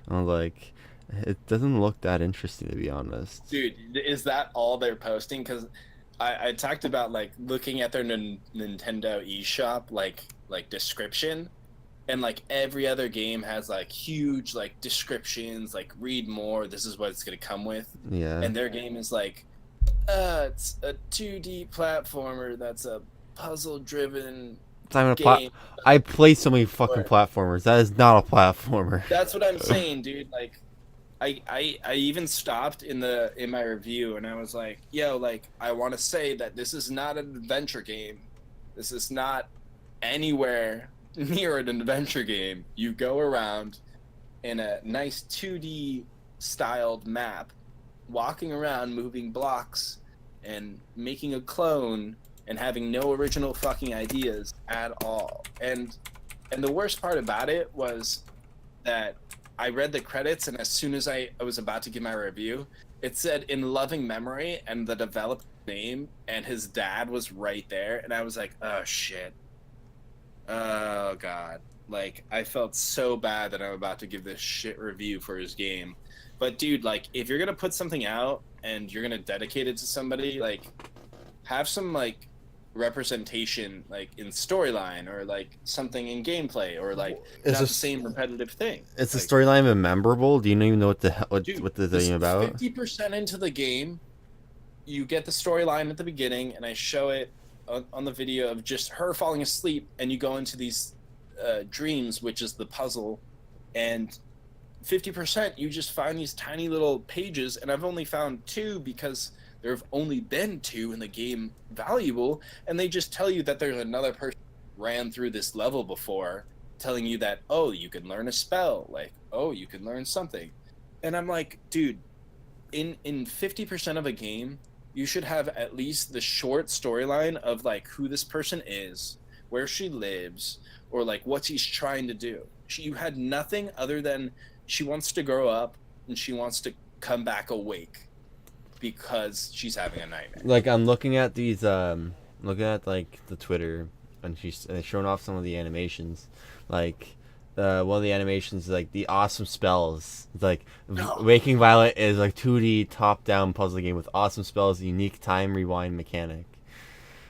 I'm like, it doesn't look that interesting, to be honest. Dude, is that all they're posting? Because I talked about like looking at their Nintendo eShop like description, and like every other game has like huge like descriptions, like read more. This is what it's gonna come with, Yeah. and their game is like, it's a 2D platformer that's a puzzle-driven It's not even a game. I play so many fucking Or- platformers. That is not a platformer. That's what I'm saying, dude. Like, I even stopped in my review and I was like, yo, like, I want to say that this is not an adventure game. This is not anywhere near an adventure game. You go around in a nice 2D styled map, walking around, moving blocks, and making a clone and having no original fucking ideas at all. And the worst part about it was that I read the credits, and as soon as I was about to give my review, it said in loving memory and the developer name, and his dad was right there, and I was like, oh shit. Oh god. Like, I felt so bad that I'm about to give this shit review for his game. But dude, like, if you're gonna put something out and you're gonna dedicate it to somebody, like, have some like representation, like in storyline or like something in gameplay, or like Is not the this same repetitive thing. is the Like, storyline even memorable? Do you even know what the hell dude, what the this thing is about? 50% into the game, you get the storyline at the beginning, and I show it on the video of just her falling asleep, and you go into these dreams, which is the puzzle, and 50% you just find these tiny little pages, and I've only found two because there have only been two in the game valuable, and they just tell you that there's another person who ran through this level before, telling you that, oh, you can learn a spell, like, oh, you can learn something. And I'm like, dude, in 50% of a game, you should have at least the short storyline of like who this person is, where she lives, or like what she's trying to do. You had nothing other than she wants to grow up and she wants to come back awake because she's having a nightmare. Like, I'm looking at these looking at like the Twitter, and they're showing off some of the animations. Like, one of the animations is like the awesome spells. It's like Waking Violet is like 2D top-down puzzle game with awesome spells, unique time rewind mechanic.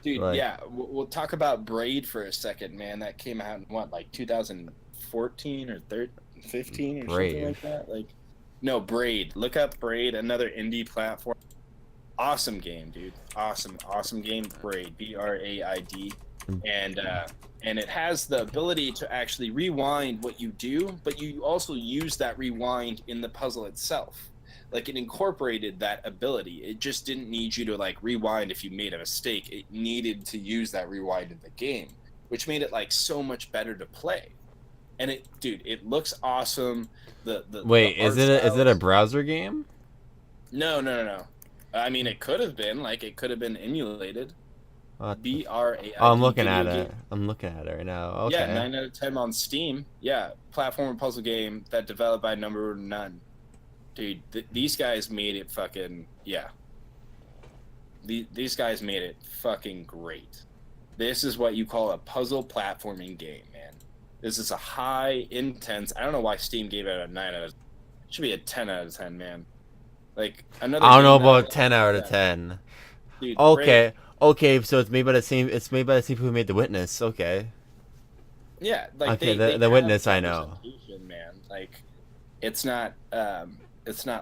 Dude, Like, yeah, we'll talk about Braid for a second, man. That came out in what, like 2014 or 15 or something Brave. like that. Like, no, Braid. Look up Braid, another indie platform. Awesome game, dude. Awesome game. Braid, BRAID, and it has the ability to actually rewind what you do, but you also use that rewind in the puzzle itself. Like, it incorporated that ability. It just didn't need you to like rewind if you made a mistake. It needed to use that rewind in the game, which made it like so much better to play. And it, dude, it looks awesome. wait, the art is it a styles- browser game? No. I mean, it could have been like it could have been emulated. BRAID. Oh, I'm looking at video it. game. I'm looking at it right now. Okay. Yeah, 9 out of 10 on Steam. Yeah, platform puzzle game that developed by Number None. Dude, these guys made it fucking, yeah. these guys made it fucking great. This is what you call a puzzle platforming game, man. This is a high intense. I don't know why Steam gave it a 9 out of. It should be a 10 out of 10, man. Like another. I don't know game that, about 10 out of 10. dude. Okay, Great. okay, so it's made by the same. It's made by the same people who made The Witness. Okay. Yeah, like Okay, they the have Witness I know. representation, man. Like it's not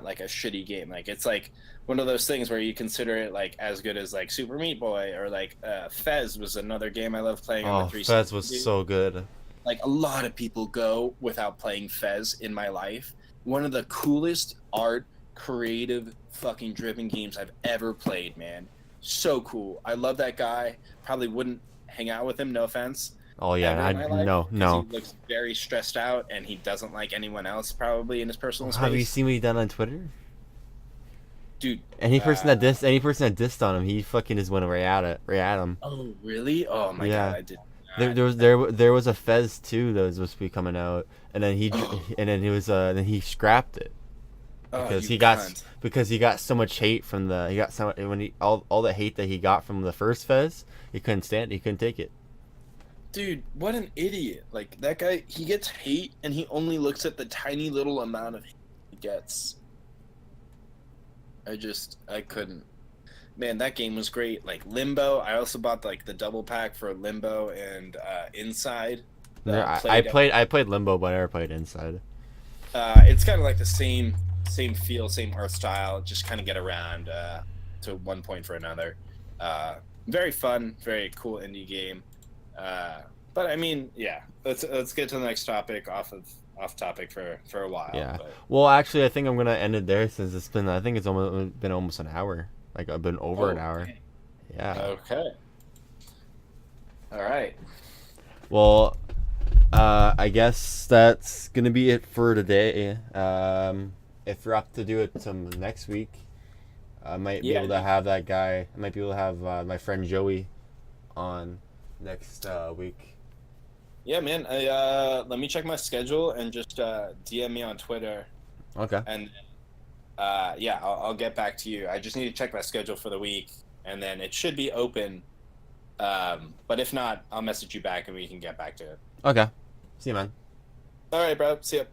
like a shitty game. Like it's like one of those things where you consider it like as good as like Super Meat Boy or like Fez was another game I love playing on Oh, the 360. Fez was so good. Like a lot of people go without playing Fez in my life. One of the coolest art, creative, fucking driven games I've ever played, man. So cool. I love that guy. Probably wouldn't hang out with him, no offense. Oh yeah, Ever in my life, no, 'cause no. He looks very stressed out and he doesn't like anyone else probably in his personal Have you space. seen what he done on Twitter? Dude. Any person that dissed on him, he fucking just went right at him. Oh, really? Oh my Yeah. god, I did There was a Fez 2 that was supposed to be coming out, and then he scrapped it because he got so much hate from all the hate that he got from the first Fez, he couldn't stand it, he couldn't take it. Dude, what an idiot. Like that guy, he gets hate and he only looks at the tiny little amount of hate he gets. I couldn't. Man, that game was great. Like Limbo, I also bought like the double pack for Limbo and Inside. I played Limbo, but I never played Inside. It's kind of like the same feel, same art style. Just kind of get around to one point for another. Very fun, very cool indie game. But I mean, yeah. Let's get to the next topic. Off topic for a while. Yeah. But. Well, actually, I think I'm gonna end it there since I think it's been almost an hour. Like I've been over an hour. Okay. Yeah. Okay. All right. Well, I guess that's gonna be it for today. If you're up to do it some next week, I might be able to have that guy. I might be able to have my friend Joey on next week. Yeah, man. Let me check my schedule and just DM me on Twitter. Okay. And yeah, I'll get back to you. I just need to check my schedule for the week, and then it should be open. But if not, I'll message you back and we can get back to it. Okay. See you, man. All right, bro. See ya.